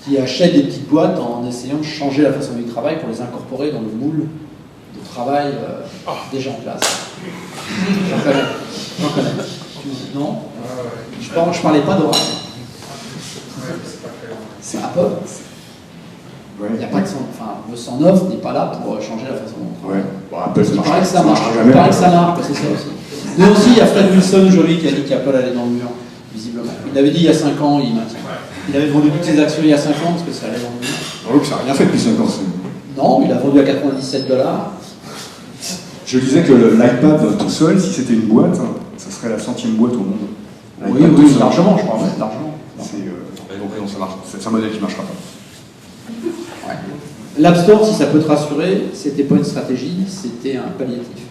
qui achètent des petites boîtes en essayant de changer la façon dont ils travaillent pour les incorporer dans le moule de travail déjà en place. J'en connais. Non? Je parlais pas d'Oracle. C'est Apple. Il n'y a pas de son. Enfin, le 109 n'est pas là pour changer la façon dont on Ouais. travaille. Bon, Apple, ça Il marche. paraît que ça marche. jamais. Il paraît que ça marche, c'est ça aussi. Mais aussi, il y a Fred Wilson, joli, qui a dit qu'Apple allait dans le mur, visiblement. Il avait dit il y a 5 ans, il maintient. Il avait vendu toutes ses actions il y a 5 ans parce que ça allait dans le mur. Oh, ça n'a rien fait depuis 5 ans. Non, il a vendu à 97 $. Je disais que l'iPad tout seul, si c'était une boîte, ça serait la 100e boîte au monde. Oui, L'iPad tout oui, seul. largement, je crois, ouais, largement. Donc non, ça marche. C'est un modèle qui ne marchera pas. Ouais. L'App Store, si ça peut te rassurer, c'était pas une stratégie, c'était un palliatif.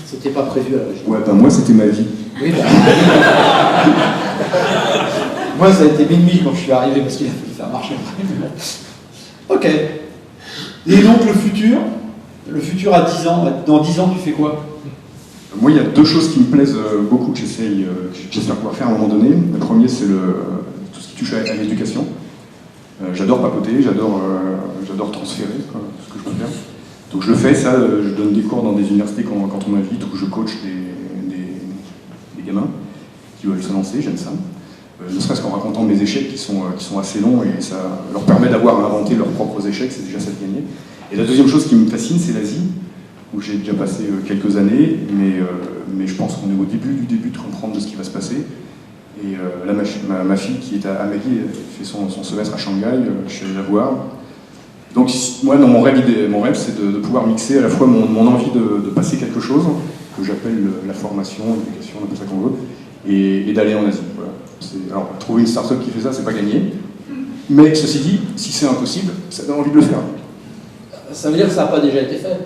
C'était pas prévu à l'origine. Ouais, ben moi, c'était ma vie. Oui, bah. Moi, ça a été minuit quand je suis arrivé parce qu'il a fallu faire marcher. Ok. Et donc, le futur à 10 ans, dans 10 ans, tu fais quoi? Moi, il y a deux choses qui me plaisent beaucoup que j'espère pouvoir faire à un moment donné. Le premier, c'est tout ce qui touche à l'éducation. J'adore papoter, j'adore transférer ce que je peux faire. Donc je le fais, ça, je donne des cours dans des universités quand on m'invite, où je coach des gamins qui veulent se lancer, j'aime ça. Ne serait-ce qu'en racontant mes échecs qui sont assez longs et ça leur permet d'avoir à inventer leurs propres échecs, c'est déjà ça de gagner. Et la deuxième chose qui me fascine, c'est l'Asie, où j'ai déjà passé quelques années, mais je pense qu'on est au début de comprendre de ce qui va se passer. Et là, ma fille qui est à Magui, elle fait son semestre à Shanghai, je suis allé la voir. Donc moi, dans mon rêve, c'est de pouvoir mixer à la fois mon envie de passer quelque chose, que j'appelle la formation, l'éducation, un peu ça qu'on veut, et d'aller en Asie. Voilà. Alors, trouver une start-up qui fait ça, c'est pas gagné. Mais ceci dit, si c'est impossible, ça donne envie de le faire. Ça veut dire que ça n'a pas déjà été fait.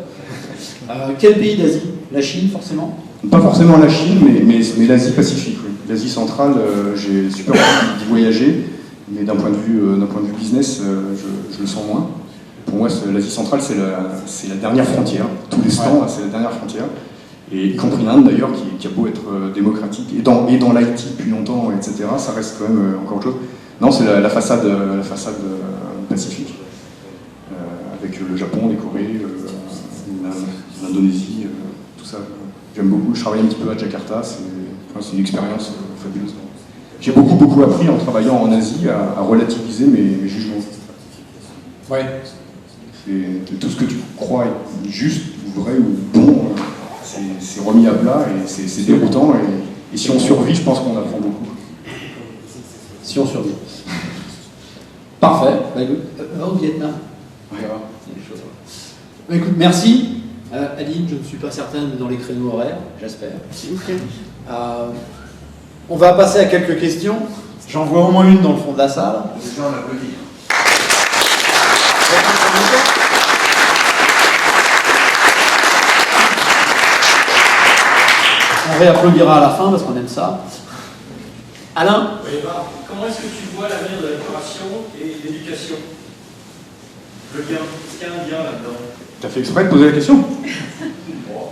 Quel pays d'Asie? La Chine, forcément? Pas forcément la Chine, mais l'Asie-Pacifique. Oui. L'Asie centrale, j'ai super envie d'y voyager, mais d'un point de vue business, je le sens moins. Pour moi, l'Asie centrale, c'est la dernière frontière. Tous les stands, c'est la dernière frontière. Et y compris l'Inde, d'ailleurs, qui a beau être démocratique, et dans l'IT depuis longtemps, etc., ça reste quand même encore autre chose. Non, c'est la façade pacifique, avec le Japon, les Corées, l'Indonésie, tout ça. J'aime beaucoup. Je travaille un petit peu à Jakarta, c'est une expérience fabuleuse. J'ai beaucoup appris en travaillant en Asie à relativiser mes jugements. Ouais. Tout ce que tu crois être juste, ou vrai, ou bon, c'est remis à plat et c'est déroutant. Et si on survit, je pense qu'on apprend beaucoup. Si on survit. Parfait. Bah, écoute, au Vietnam. Ouais. Il y a des choses. Bah, écoute, merci. Aline, je ne suis pas certaine dans les créneaux horaires, j'espère. Ok. On va passer à quelques questions. J'en vois au moins une dans le fond de la salle. Les gens l'applaudissent. On réapplaudira à la fin parce qu'on aime ça. Alain? Oui, comment est-ce que tu vois l'avenir de la formation et de l'éducation? Le lien, est-ce qu'il y a un lien là-dedans? T'as fait exprès de poser la question?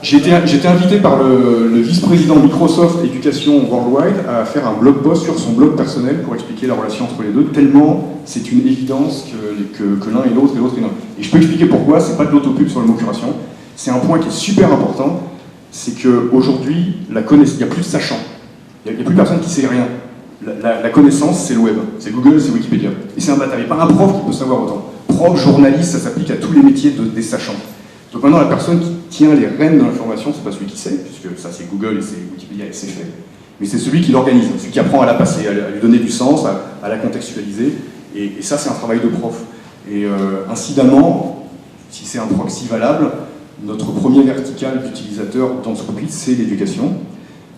J'ai été invité par le vice-président Microsoft Education Worldwide à faire un blog post sur son blog personnel pour expliquer la relation entre les deux, tellement c'est une évidence que l'un et l'autre et l'un. Et je peux expliquer pourquoi, c'est pas de l'autopub sur la mocuration, c'est un point qui est super important, c'est qu'aujourd'hui, il n'y a plus de sachant, il n'y a plus personne qui sait rien. La connaissance, c'est le web, c'est Google, c'est Wikipédia. Et c'est un bâtard, il n'y a pas un prof qui peut savoir autant. Prof, journaliste, ça s'applique à tous les métiers des sachants. Donc maintenant, la personne qui tient les rênes de l'information, c'est pas celui qui sait, puisque ça c'est Google et c'est Wikipédia et c'est fait, mais c'est celui qui l'organise, celui qui apprend à la passer, à lui donner du sens, à la contextualiser, et ça c'est un travail de prof. Et incidemment, si c'est un proxy valable, notre premier vertical d'utilisateurs d'entreprise, c'est l'éducation.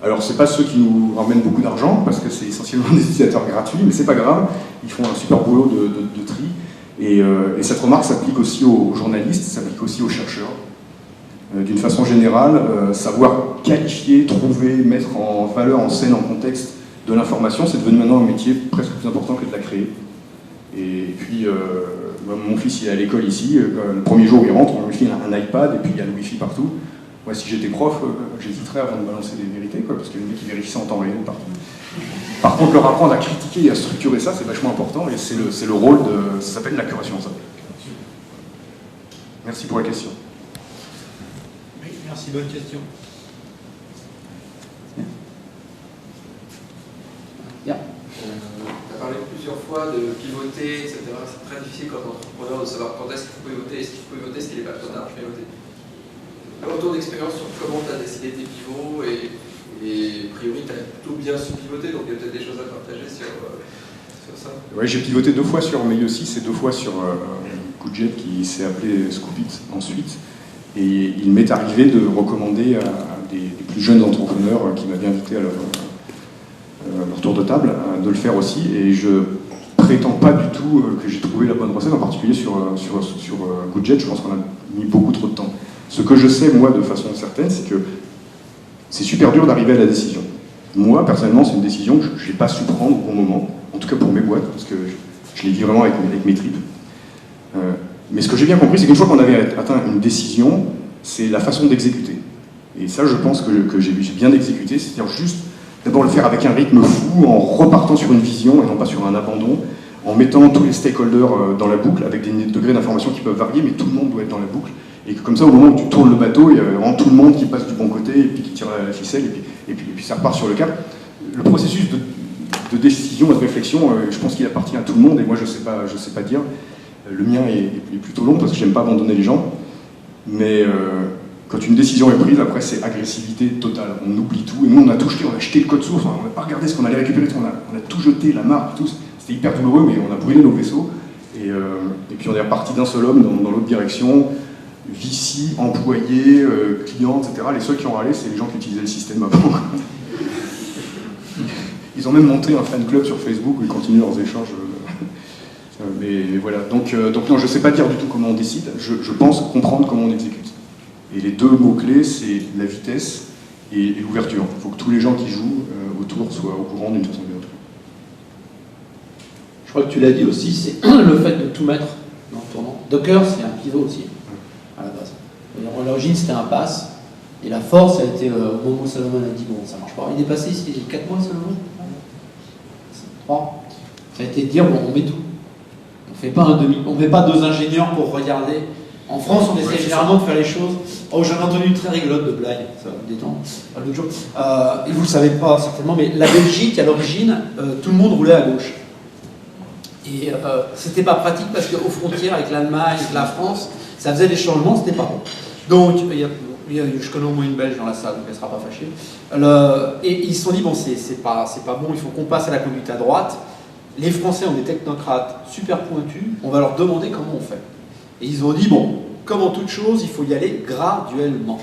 Alors c'est pas ceux qui nous ramènent beaucoup d'argent, parce que c'est essentiellement des utilisateurs gratuits, mais c'est pas grave, ils font un super boulot de tri. Et cette remarque s'applique aussi aux journalistes, s'applique aussi aux chercheurs. D'une façon générale, savoir qualifier, trouver, mettre en valeur, en scène, en contexte de l'information, c'est devenu maintenant un métier presque plus important que de la créer. Et puis, mon fils il est à l'école ici, le premier jour il rentre, on lui file un iPad et puis il y a le Wi-Fi partout. Moi, si j'étais prof, j'hésiterais avant de balancer des vérités, parce que le mec il vérifie ça en temps réel partout. Par contre, leur apprendre à critiquer et à structurer ça, c'est vachement important, et c'est le rôle de... Ça s'appelle la curation, ça. Merci pour la question. Oui, merci, bonne question. Yeah. Tu as parlé de plusieurs plusieurs fois de pivoter, etc. C'est très difficile quand on est entrepreneur de savoir quand est-ce qu'il faut pivoter, est-ce qu'il faut pivoter, est-ce qu'il n'est pas trop tard pour pivoter. Un retour d'expérience sur comment tu as décidé tes pivots et a priori tu as plutôt bien su pivoter, donc il y a peut-être des choses à partager sur ça. Ouais, j'ai pivoté 2 fois sur Meio 6 et 2 fois sur Goodjet qui s'est appelé Scoopit ensuite. Et il m'est arrivé de recommander à des plus jeunes entrepreneurs qui m'avaient invité à leur tour de table de le faire aussi. Et je prétends pas du tout que j'ai trouvé la bonne recette, en particulier sur Goodjet. Je pense qu'on a mis beaucoup trop de temps. Ce que je sais, moi, de façon certaine, c'est que c'est super dur d'arriver à la décision. Moi, personnellement, c'est une décision que je n'ai pas su prendre au bon moment, en tout cas pour mes boîtes, parce que je l'ai dit vraiment avec mes tripes. Mais ce que j'ai bien compris, c'est qu'une fois qu'on avait atteint une décision, c'est la façon d'exécuter. Et ça, je pense que j'ai bien exécuté, c'est-à-dire juste d'abord le faire avec un rythme fou, en repartant sur une vision et non pas sur un abandon, en mettant tous les stakeholders dans la boucle, avec des degrés d'information qui peuvent varier, mais tout le monde doit être dans la boucle. Et que comme ça, au moment où tu tournes le bateau, il y a vraiment tout le monde qui passe du bon côté, et puis qui tire la ficelle, et puis ça repart sur le cap. Le processus de décision et de réflexion, je pense qu'il appartient à tout le monde, et moi je sais pas dire. Le mien est plutôt long, parce que j'aime pas abandonner les gens. Mais quand une décision est prise, après c'est agressivité totale. On oublie tout, et nous on a tout jeté, on a jeté le code source, on n'a pas regardé ce qu'on allait récupérer, on a tout jeté, la marque, tout. C'était hyper douloureux, mais on a brûlé nos vaisseaux. Et puis on est reparti d'un seul homme dans l'autre direction. VC, employés, clients, etc. Les seuls qui ont râlé, c'est les gens qui utilisaient le système avant. Ils ont même monté un fan club sur Facebook où ils continuent leurs échanges. Mais voilà. Donc non, je ne sais pas dire du tout comment on décide. Je pense comprendre comment on exécute. Et les 2 mots-clés, c'est la vitesse et l'ouverture. Il faut que tous les gens qui jouent autour soient au courant d'une façon ou d'une autre. Je crois que tu l'as dit aussi, c'est le fait de tout mettre dans le tournant. Docker, c'est un pivot aussi. À la base. À l'origine, c'était un pass, et la force a été au moment où Salomon a dit bon, ça marche pas. Il est passé ici, il y a 4 mois, Salomon 3. Ça a été de dire bon, on met tout. On met pas 2 ingénieurs pour regarder. En France, on essaie généralement de faire les choses. Oh, j'en ai entendu une très rigolote de blague, ça va me détendre. L'autre jour. Et vous le savez pas certainement, mais la Belgique, à l'origine, tout le monde roulait à gauche. Et c'était pas pratique parce qu'aux frontières avec l'Allemagne, la France, ça faisait des changements, c'était pas bon. Donc, je connais au moins une Belge dans la salle, donc elle sera pas fâchée. Et ils se sont dit, bon, c'est pas bon, il faut qu'on passe à la conduite à droite. Les Français ont des technocrates super pointus, on va leur demander comment on fait. Et ils ont dit, bon, comme en toute chose, il faut y aller graduellement.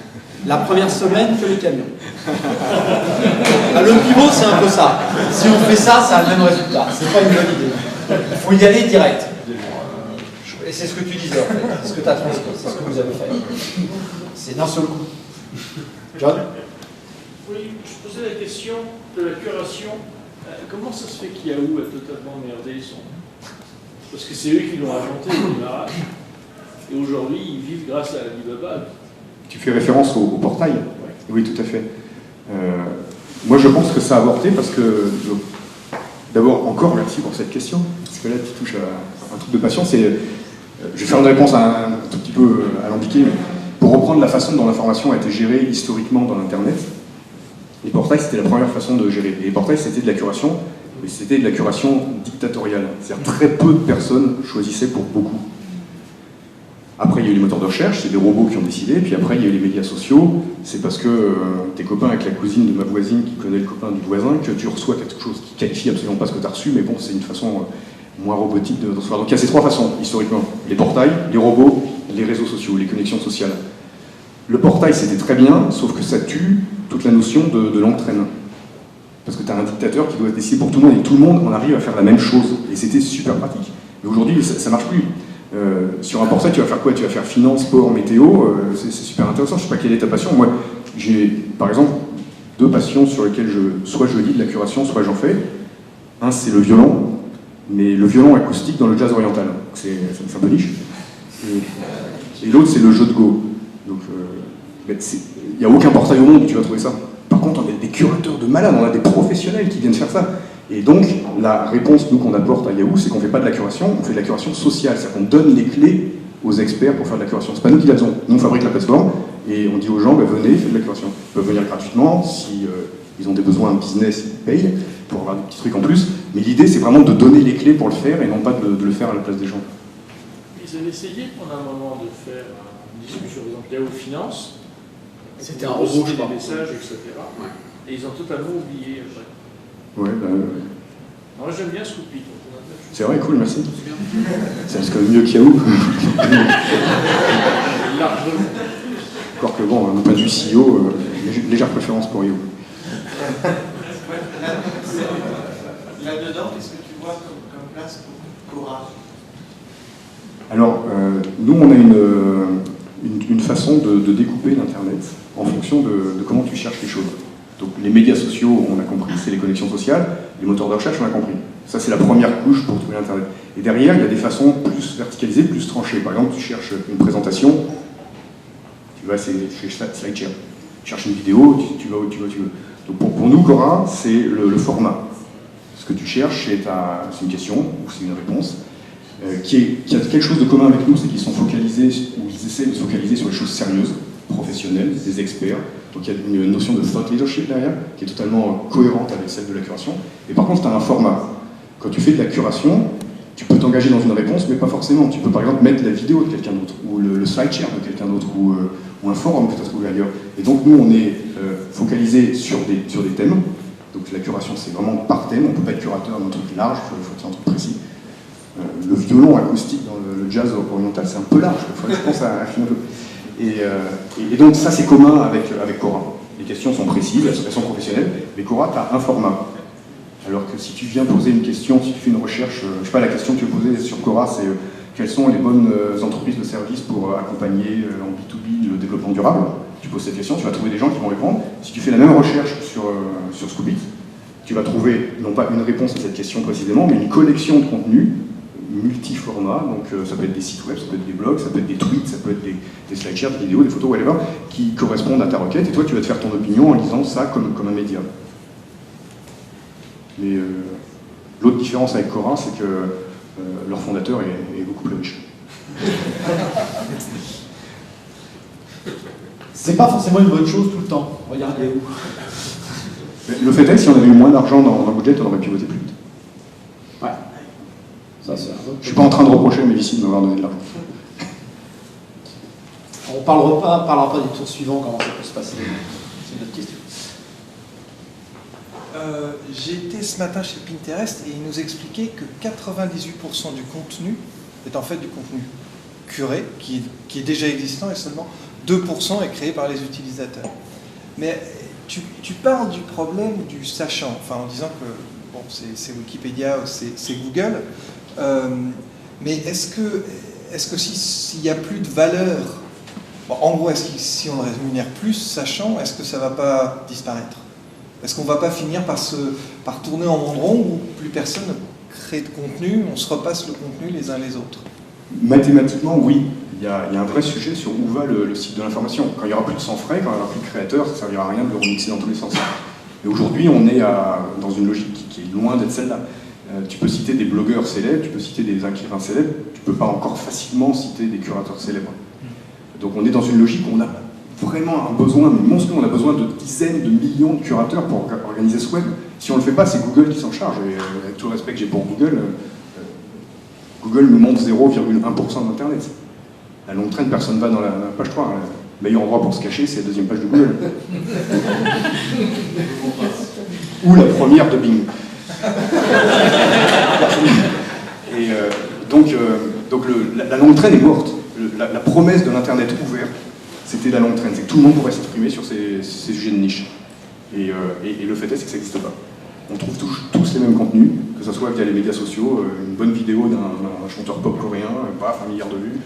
La première semaine, que les camions. Le pivot, c'est un peu ça. Si on fait ça, ça a le même résultat. C'est pas une bonne idée. Il faut y aller direct. Et c'est ce que tu disais, en fait. C'est ce que tu as transmis, c'est ce que vous avez fait. C'est d'un seul coup. John ? Oui, je posais la question de la curation. Comment ça se fait qu'Yahoo a totalement merdé son... Parce que c'est eux qui l'ont inventé au démarrage. Et aujourd'hui, ils vivent grâce à Alibaba. Tu fais référence au portail ? Oui, tout à fait. Moi, je pense que ça a avorté parce que... D'abord, encore merci pour cette question, parce que là, tu touches à un truc de passion. Je vais faire une réponse un tout petit peu alambiquée, mais pour reprendre la façon dont l'information a été gérée historiquement dans l'Internet, les portails, c'était la première façon de gérer. Et les portails, c'était de la curation, mais c'était de la curation dictatoriale. C'est-à-dire très peu de personnes choisissaient pour beaucoup. Après, il y a eu les moteurs de recherche, c'est des robots qui ont décidé, puis après, il y a eu les médias sociaux, c'est parce que t'es copain avec la cousine de ma voisine qui connaît le copain du voisin, que tu reçois quelque chose qui qualifie absolument pas ce que tu as reçu, mais bon, c'est une façon moins robotique de recevoir. Donc il y a ces 3 façons, historiquement. Les portails, les robots, les réseaux sociaux, les connexions sociales. Le portail, c'était très bien, sauf que ça tue toute la notion de l'entraîne. Parce que tu as un dictateur qui doit décider pour tout le monde, et tout le monde, on arrive à faire la même chose. Et c'était super pratique. Mais aujourd'hui, ça marche plus. Sur un portail, tu vas faire quoi? Tu vas faire finance, sport, météo, c'est super intéressant. Je sais pas quelle est ta passion. Moi, j'ai, par exemple, 2 passions sur lesquelles soit je lis de la curation, soit j'en fais. Un, c'est le violon, mais le violon acoustique dans le jazz oriental. C'est un peu niche. Et l'autre, c'est le jeu de Go. Donc, il n'y a aucun portail au monde où tu vas trouver ça. Par contre, on a des curateurs de malades, on a des professionnels qui viennent faire ça. Et donc, la réponse, nous, qu'on apporte à Yahoo, c'est qu'on ne fait pas de la curation, on fait de la curation sociale. C'est-à-dire qu'on donne les clés aux experts pour faire de la curation. C'est pas nous qui la faisons. Nous, on fabrique la plateforme et on dit aux gens, venez, faites de la curation. Ils peuvent venir gratuitement si Ils ont des besoins business, ils payent pour avoir des petits trucs en plus. Mais l'idée, c'est vraiment de donner les clés pour le faire et non pas de le faire à la place des gens. Ils avaient essayé pendant un moment de faire une discussion, par exemple, Yahoo Finance. C'était un robot, je des crois. messages, etc. Et ils ont totalement oublié après. Ouais, Moi, j'aime bien Scoopy. c'est vrai, cool, merci. C'est quand même mieux qu'Yahoo. Largement. Encore que bon, d'un point de vue CEO, légère préférence pour Yahoo. Là-dedans, qu'est-ce que tu vois comme place pour Quora? Alors, nous, on a une façon de découper l'Internet en fonction de comment tu cherches les choses. Donc, les médias sociaux, on a compris, c'est les connexions sociales. Les moteurs de recherche, on a compris. Ça, c'est la première couche pour trouver l'Internet. Et derrière, il y a des façons plus verticalisées, plus tranchées. Par exemple, tu cherches une présentation, tu vas chez SlideShare. Tu cherches une vidéo, tu vas où tu veux. Donc, pour nous, Quora, c'est le format. Ce que tu cherches, c'est une question ou c'est une réponse. Qui a quelque chose de commun avec nous, c'est qu'ils sont focalisés, ou ils essaient de se focaliser sur les choses sérieuses, professionnelles, des experts. Donc il y a une notion de thought leadership derrière, qui est totalement cohérente avec celle de la curation. Et par contre, tu as un format. Quand tu fais de la curation, tu peux t'engager dans une réponse, mais pas forcément. Tu peux par exemple mettre la vidéo de quelqu'un d'autre, ou le slideshare de quelqu'un d'autre, ou un forum que tu as trouvé ailleurs. Et donc nous, on est focalisé sur des thèmes. Donc la curation, c'est vraiment par thème. On ne peut pas être curateur d'un truc large, il faut être un truc précis. Le violon acoustique dans le jazz oriental, c'est un peu large, il faudrait que je pense à affiner un peu. Et donc ça, c'est commun avec Quora. Les questions sont précises, elles sont professionnelles, mais Quora, tu as un format. Alors que si tu viens poser une question, si tu fais une recherche, je ne sais pas, la question que tu veux poser sur Quora, c'est quelles sont les bonnes entreprises de services pour accompagner en B2B le développement durable. Tu poses cette question, tu vas trouver des gens qui vont répondre. Si tu fais la même recherche sur Scoopit, tu vas trouver non pas une réponse à cette question précisément, mais une collection de contenus multi-formats, donc ça peut être des sites web, ça peut être des blogs, ça peut être des tweets, ça peut être des slideshares, des vidéos, des photos, whatever, qui correspondent à ta requête, et toi tu vas te faire ton opinion en lisant ça comme un média. Mais l'autre différence avec Quora, c'est que leur fondateur est beaucoup plus riche. C'est pas forcément une bonne chose tout le temps. Regardez où. Mais le fait est que si on avait eu moins d'argent dans le budget, on aurait pu voter plus vite. Ouais. Ça, c'est Je ne suis pas en train de reprocher à mes VC de m'avoir donné de l'argent. On parlera pas du tour suivant, comment ça peut se passer. C'est une autre question. J'étais ce matin chez Pinterest et ils nous expliquaient que 98% du contenu est en fait du contenu curé, qui est déjà existant, et seulement 2% est créé par les utilisateurs. Mais tu parles du problème du sachant, enfin en disant que bon, c'est Wikipédia, c'est Google, mais est-ce que s'il n'y a plus de valeur, bon, en gros, est-ce que si on rémunère plus sachant, est-ce que ça ne va pas disparaître? Est-ce qu'on ne va pas finir par tourner en monde rond où plus personne ne crée de contenu, on se repasse le contenu les uns les autres? Mathématiquement, oui. Il y a un vrai sujet sur où va le site de l'information. Quand il n'y aura plus de sans frais, quand il n'y aura plus de créateurs, ça ne servira à rien de le remixer dans tous les sens. Et aujourd'hui, on est dans une logique qui est loin d'être celle-là. Tu peux citer des blogueurs célèbres, tu peux citer des écrivains célèbres, tu ne peux pas encore facilement citer des curateurs célèbres. Donc on est dans une logique où on a vraiment un besoin, mais monstrueux, on a besoin de dizaines de millions de curateurs pour organiser ce web. Si on ne le fait pas, c'est Google qui s'en charge. Et avec tout le respect que j'ai pour Google, Google me montre 0,1% d'Internet. La longue traîne, personne ne va dans la page 3. Le meilleur endroit pour se cacher, c'est la deuxième page de Google. Ou la première de Bing. Et donc la longue traîne est morte. La promesse de l'Internet ouvert, c'était la longue traîne. C'est que tout le monde pourrait s'exprimer sur ces sujets de niche. Et le fait est, c'est que ça n'existe pas. On trouve tous les mêmes contenus, que ce soit via les médias sociaux, une bonne vidéo d'un chanteur pop coréen, paf, 1 milliard de vues.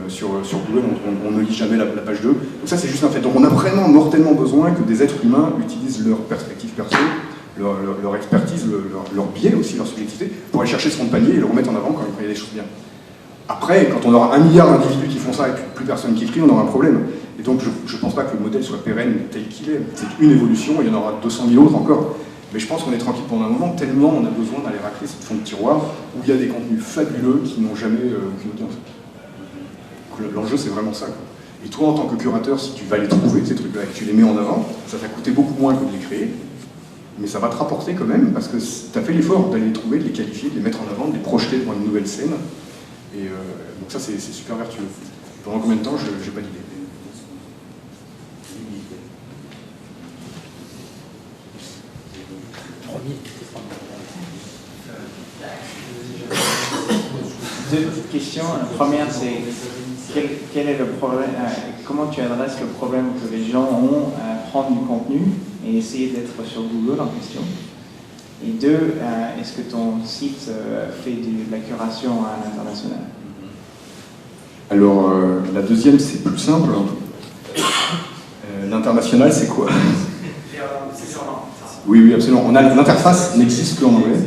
Sur Google, on ne lit jamais la page 2. Donc ça, c'est juste un fait. Donc on a vraiment mortellement besoin que des êtres humains utilisent leur perspective perso, leur expertise, leur biais aussi, leur subjectivité, pour aller chercher son panier et le remettre en avant quand il y a des choses bien. Après, quand on aura 1 milliard d'individus qui font ça et plus personne qui écrit, on aura un problème. Et donc je ne pense pas que le modèle soit pérenne tel qu'il est. C'est une évolution, il y en aura 200 000 autres encore. Mais je pense qu'on est tranquille pendant un moment, tellement on a besoin d'aller racler ce fond de tiroir où il y a des contenus fabuleux qui n'ont jamais aucune audience. L'enjeu, c'est vraiment ça, quoi. Et toi, en tant que curateur, si tu vas les trouver, ces trucs-là, et que tu les mets en avant, ça t'a coûté beaucoup moins que de les créer. mais ça va te rapporter quand même, parce que tu as fait l'effort d'aller les trouver, de les qualifier, de les mettre en avant, de les projeter devant une nouvelle scène. Et donc ça, c'est super vertueux. Pendant combien de temps, je n'ai pas d'idée. Deux petites questions. La première, c'est quel est le problème, comment tu adresses le problème que les gens ont à prendre du contenu et essayer d'être sur Google en question. Et deux, est-ce que ton site fait de la curation à l'international? Alors, la deuxième, c'est plus simple. L'international, c'est quoi? C'est sûrement. Oui, absolument. L'interface n'existe qu'en anglais,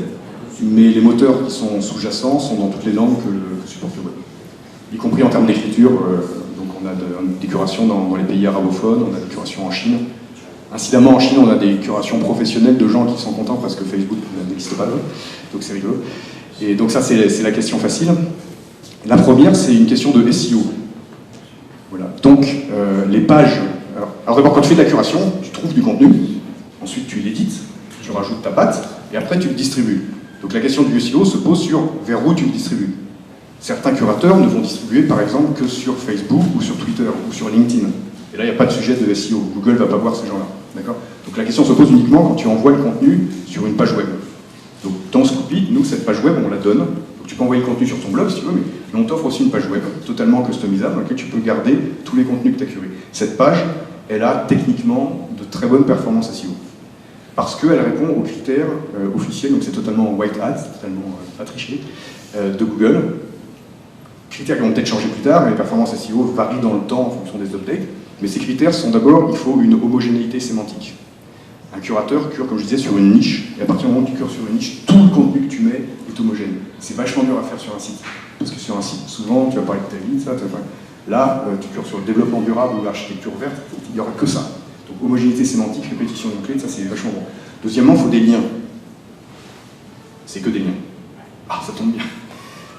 mais les moteurs qui sont sous-jacents sont dans toutes les langues que supporte le web, y compris en termes d'écriture. Donc, on a des curations dans les pays arabophones, on a des curations en Chine. Incidemment, en Chine, on a des curations professionnelles de gens qui sont contents parce que Facebook n'existe pas là, donc c'est rigolo. Et donc ça, c'est la question facile. La première, c'est une question de SEO. Voilà. Donc, les pages... Alors d'abord, quand tu fais de la curation, tu trouves du contenu, ensuite tu l'édites, tu rajoutes ta patte, et après tu le distribues. Donc la question du SEO se pose sur vers où tu le distribues. Certains curateurs ne vont distribuer, par exemple, que sur Facebook, ou sur Twitter, ou sur LinkedIn. Et là, il n'y a pas de sujet de SEO. Google ne va pas voir ces gens-là. D'accord ? Donc la question se pose uniquement quand tu envoies le contenu sur une page web. Donc dans Scoopy, nous, cette page web, on la donne. Donc tu peux envoyer le contenu sur ton blog si tu veux, mais on t'offre aussi une page web totalement customisable dans laquelle tu peux garder tous les contenus que tu as curés. Cette page, elle a techniquement de très bonnes performances SEO. Parce qu'elle répond aux critères officiels, donc c'est totalement white hat, totalement pas triché, de Google. Critères qui vont peut-être changer plus tard, mais les performances SEO varient dans le temps en fonction des updates. Mais ces critères sont d'abord, il faut une homogénéité sémantique. Un curateur cure, comme je disais, sur une niche, et à partir du moment où tu cures sur une niche, tout le contenu que tu mets est homogène. C'est vachement dur à faire sur un site. Parce que sur un site, souvent, tu vas parler de ta vie, ça, là, tu cures sur le développement durable ou l'architecture verte, il n'y aura que ça. Donc homogénéité sémantique, répétition de clés, ça c'est vachement bon. Deuxièmement, il faut des liens. C'est que des liens. Ah, ça tombe bien.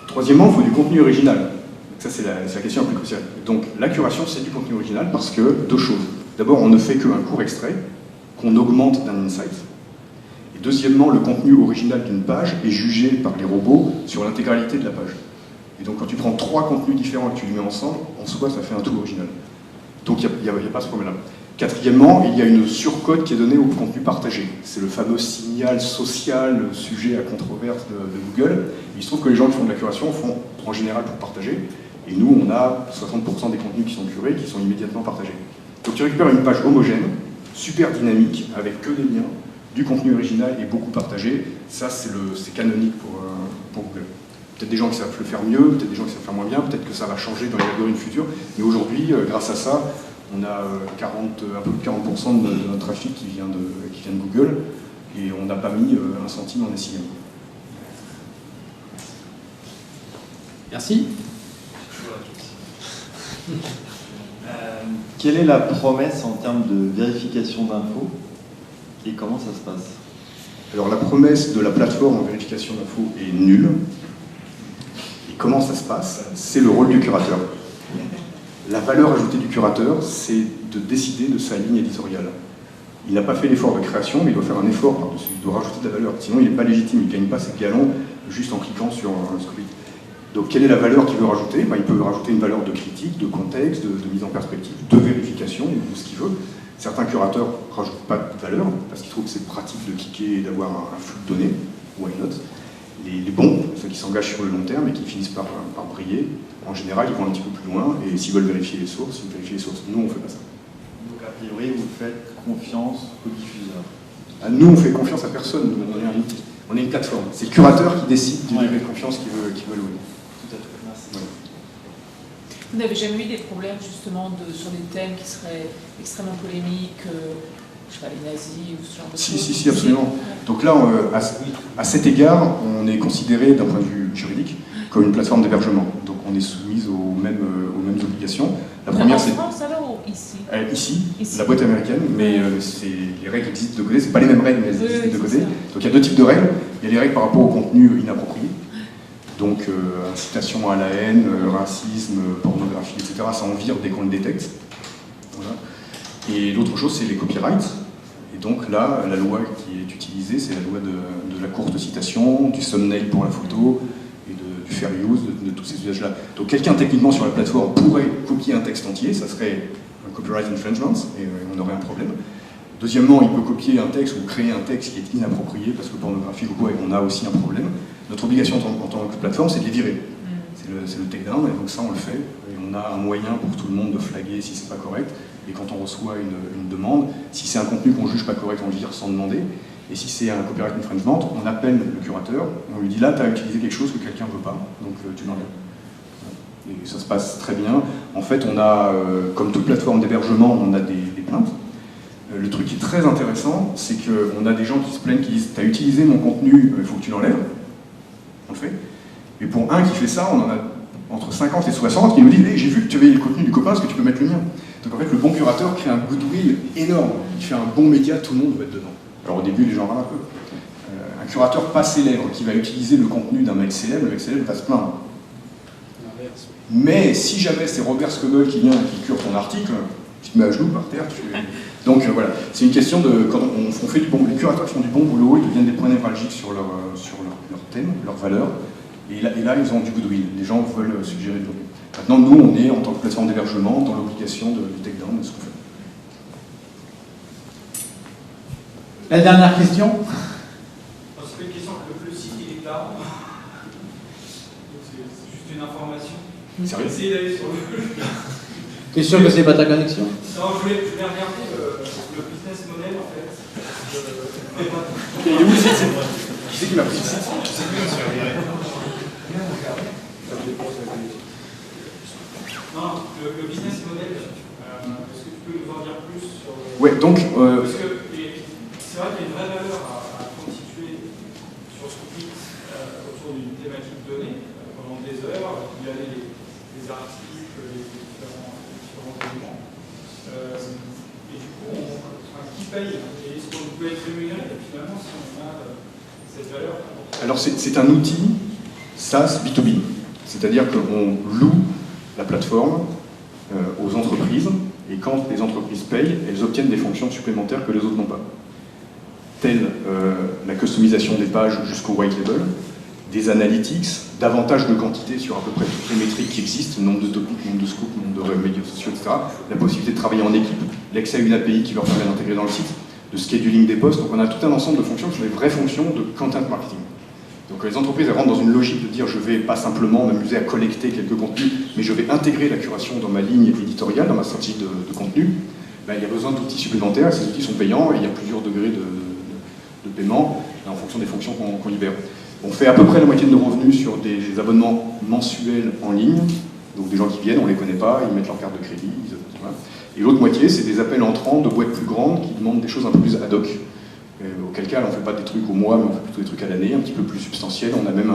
Troisièmement, il faut du contenu original. Donc ça, c'est la question la plus cruciale. Donc la curation, c'est du contenu original parce que deux choses. D'abord, on ne fait qu'un court extrait qu'on augmente d'un insight. Et deuxièmement, le contenu original d'une page est jugé par les robots sur l'intégralité de la page. Et donc quand tu prends trois contenus différents et que tu les mets ensemble, en soi, ça fait un tout original. Donc il n'y a pas ce problème-là. Quatrièmement, il y a une surcote qui est donnée au contenu partagé. C'est le fameux signal social, sujet à controverse de Google. Il se trouve que les gens qui font de la curation font en général pour partager. Et nous, on a 60% des contenus qui sont curés, qui sont immédiatement partagés. Donc tu récupères une page homogène, super dynamique, avec que des liens, du contenu original et beaucoup partagé. Ça, c'est canonique pour Google. Peut-être des gens qui savent le faire mieux, peut-être des gens qui savent le faire moins bien, peut-être que ça va changer dans les algorithmes futurs. Mais aujourd'hui, grâce à ça, on a un peu plus de 40% de notre trafic qui vient de Google, et on n'a pas mis un centime en SEO. Merci. Quelle est la promesse en termes de vérification d'infos et comment ça se passe? Alors la promesse de la plateforme en vérification d'infos est nulle. Et comment ça se passe? C'est le rôle du curateur. La valeur ajoutée du curateur, c'est de décider de sa ligne éditoriale. Il n'a pas fait l'effort de création, mais il doit faire un effort par-dessus. Il doit rajouter de la valeur. Sinon, il n'est pas légitime. Il ne gagne pas ses galons juste en cliquant sur un Scoopy. Donc, quelle est la valeur qu'il veut rajouter? Il peut rajouter une valeur de critique, de contexte, de mise en perspective, de vérification, de ce qu'il veut. Certains curateurs ne rajoutent pas de valeur parce qu'ils trouvent que c'est pratique de cliquer et d'avoir un flux de données. Why not? Les bons, ceux qui s'engagent sur le long terme et qui finissent par briller, en général, ils vont un petit peu plus loin et s'ils veulent vérifier les sources, ils vérifient les sources. Nous, on ne fait pas ça. Donc, a priori, vous faites confiance aux diffuseurs? Nous, on fait confiance à personne. On est une plateforme. C'est le curateur qui décide du degré de confiance qu'il veut louer. Tout à fait. Merci. Voilà. Vous n'avez jamais eu des problèmes justement sur des thèmes qui seraient extrêmement polémiques, je sais pas, les nazis ou ce genre de choses? Si, absolument. Donc là, à cet égard, on est considéré d'un point de vue juridique comme une plateforme d'hébergement. Donc on est soumise aux mêmes obligations. La première, c'est... En France alors ou ici? Ici, la boîte américaine, mais les règles existent de côté. C'est pas les mêmes règles, mais elles existent de côté. Donc il y a deux types de règles. Il y a les règles par rapport au contenu inapproprié. Donc incitation à la haine, racisme, pornographie, etc. Ça en vire dès qu'on le détecte. Voilà. Et l'autre chose, c'est les copyrights. Et Et donc là, la loi qui est utilisée, c'est la loi de la courte citation, du thumbnail pour la photo, et du fair use, de tous ces usages-là. Donc quelqu'un techniquement sur la plateforme pourrait copier un texte entier, ça serait un copyright infringement, et on aurait un problème. Deuxièmement, il peut copier un texte ou créer un texte qui est inapproprié, parce que pornographique ou quoi, et on a aussi un problème. Notre obligation en tant que plateforme, c'est de les virer. C'est le takedown, et donc ça on le fait, et on a un moyen pour tout le monde de flaguer si c'est pas correct, et quand on reçoit une demande, si c'est un contenu qu'on juge pas correct, on le vire sans demander, et si c'est un copyright infringement, on appelle le curateur, on lui dit là, tu as utilisé quelque chose que quelqu'un veut pas, donc tu l'enlèves. Et ça se passe très bien. En fait, on a, comme toute plateforme d'hébergement, on a des plaintes. Le truc qui est très intéressant, c'est qu'on a des gens qui se plaignent, qui disent « tu as utilisé mon contenu, il faut que tu l'enlèves ». On le fait. Et pour un qui fait ça, on en a entre 50 et 60 qui nous disent hey, « j'ai vu que tu avais le contenu du copain, est-ce que tu peux mettre le mien ?» Donc en fait, le bon curateur crée un goodwill énorme. Il fait un bon média, tout le monde va être dedans. Alors au début, les gens râlent un peu. Un curateur pas célèbre qui va utiliser le contenu d'un mec célèbre, le mec célèbre va se plaindre. Mais si jamais c'est Robert Scoble qui vient et qui cure ton article, tu te mets à genoux par terre. Donc voilà, c'est une question de... Quand on fait du bon... Les curateurs qui font du bon boulot, ils deviennent des points névralgiques sur leur thème, leur valeur. Et là, ils ont du goodwill. Les gens veulent suggérer du goodwill. Maintenant, nous, on est, en tant que plateforme d'hébergement, dans l'obligation du takedown de ce qu'on fait. La dernière question. C'est une question que le site il est down. C'est juste une information. Sérieux ? Essayez d'aller sur le... T'es sûr que c'est pas ta connexion? Non, je voulais regarder le business model en fait. Il est où le site? Qui c'est qui m'a pris le site? Non, le business model, est-ce que tu peux nous en dire plus sur... Ouais, donc... Parce que c'est vrai qu'il y a une vraie valeur à constituer sur ce site autour d'une thématique donnée pendant des heures, il y a les articles, les différents éléments. Et du coup, qui paye? Et est-ce qu'on peut être rémunéré finalement si on a cette valeur? Alors c'est un outil SaaS B2B, c'est-à-dire qu'on loue la plateforme aux entreprises, et quand les entreprises payent, elles obtiennent des fonctions supplémentaires que les autres n'ont pas. Telles la customisation des pages jusqu'au white label, des analytics, davantage de quantité sur à peu près toutes les métriques qui existent, nombre de topics, nombre de scoops, nombre de médias sociaux, etc. La possibilité de travailler en équipe, l'accès à une API qui leur permet d'intégrer dans le site, de scheduling des posts. Donc on a tout un ensemble de fonctions qui sont des vraies fonctions de content marketing. Donc les entreprises elles rentrent dans une logique de dire je vais pas simplement m'amuser à collecter quelques contenus, mais je vais intégrer la curation dans ma ligne éditoriale, dans ma stratégie de contenu. Ben, il y a besoin d'outils supplémentaires, et ces outils sont payants, et il y a plusieurs degrés de paiement en fonction des fonctions qu'on libère. On fait à peu près la moitié de nos revenus sur des abonnements mensuels en ligne, donc des gens qui viennent, on les connaît pas, ils mettent leur carte de crédit, voilà. Et l'autre moitié, c'est des appels entrants de boîtes plus grandes qui demandent des choses un peu plus ad hoc. Auquel cas, on ne fait pas des trucs au mois, mais on fait plutôt des trucs à l'année, un petit peu plus substantiels. On a même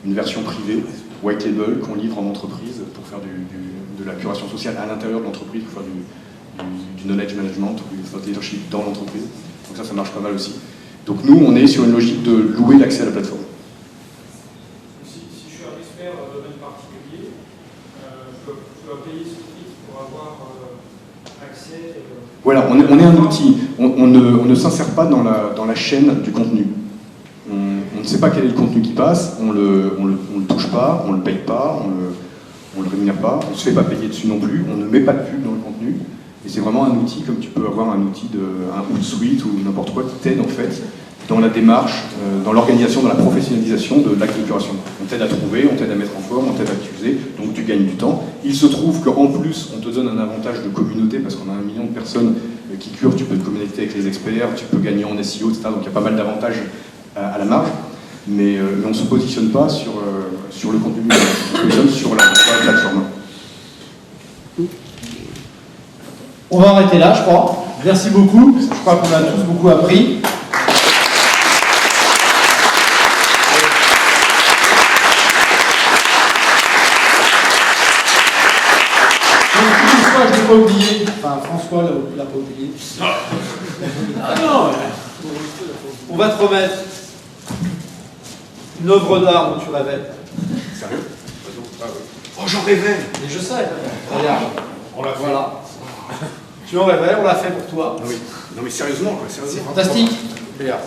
une version privée, white label, qu'on livre en entreprise pour faire de la curation sociale à l'intérieur de l'entreprise, pour faire du knowledge management, du thought leadership dans l'entreprise. Donc ça marche pas mal aussi. Donc nous, on est sur une logique de louer l'accès à la plateforme. Si je suis un expert dans un domaine particulier, je dois payer ce prix pour avoir accès... Voilà, on est un outil. On ne s'insère pas dans la chaîne du contenu. On ne sait pas quel est le contenu qui passe, on le touche pas, on le paye pas, on le rémunère pas, on ne se fait pas payer dessus non plus, on ne met pas de pub dans le contenu. Et c'est vraiment un outil comme tu peux avoir un outil un Hootsuite ou n'importe quoi qui t'aide en fait dans la démarche, dans l'organisation, dans la professionnalisation de l'acte de curation. On t'aide à trouver, on t'aide à mettre en forme, on t'aide à utiliser, donc tu gagnes du temps. Il se trouve qu'en plus, on te donne un avantage de communauté parce qu'on a 1 million de personnes qui curent, tu peux te connecter avec les experts, tu peux gagner en SEO, etc. Donc il y a pas mal d'avantages à la marge, mais on ne se positionne pas sur le contenu, on se positionne sur la plateforme. On va arrêter là, je crois. Merci beaucoup. Je crois qu'on a tous beaucoup appris. Je l'ai pas oublié. Enfin, François l'a pas oublié. Ah non. On va te remettre une œuvre d'art dont tu rêvais. Sérieux? Oh, j'en rêvais! Et je sais. Regarde. On l'a fait. Voilà. Tu en rêvais, on l'a fait pour toi. Oui. Non mais sérieusement, quoi, sérieusement. C'est fantastique. Béa.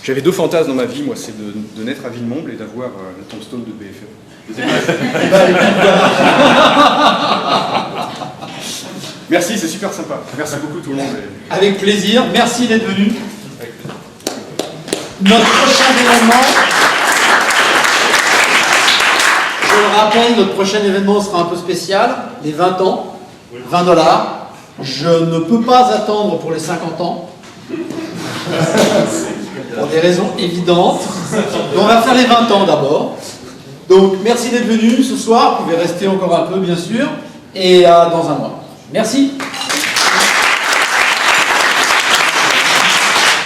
J'avais 2 fantasmes dans ma vie, moi, c'est de naître à Villemomble et d'avoir la tombstone de BFM. Merci, c'est super sympa. Merci beaucoup tout le monde. Avec plaisir, merci d'être venu. Notre prochain événement, je le rappelle, notre prochain événement sera un peu spécial, les 20 ans, $20. Je ne peux pas attendre pour les 50 ans, pour des raisons évidentes. Donc on va faire les 20 ans d'abord. Donc merci d'être venu ce soir, vous pouvez rester encore un peu bien sûr, et dans un mois. Merci.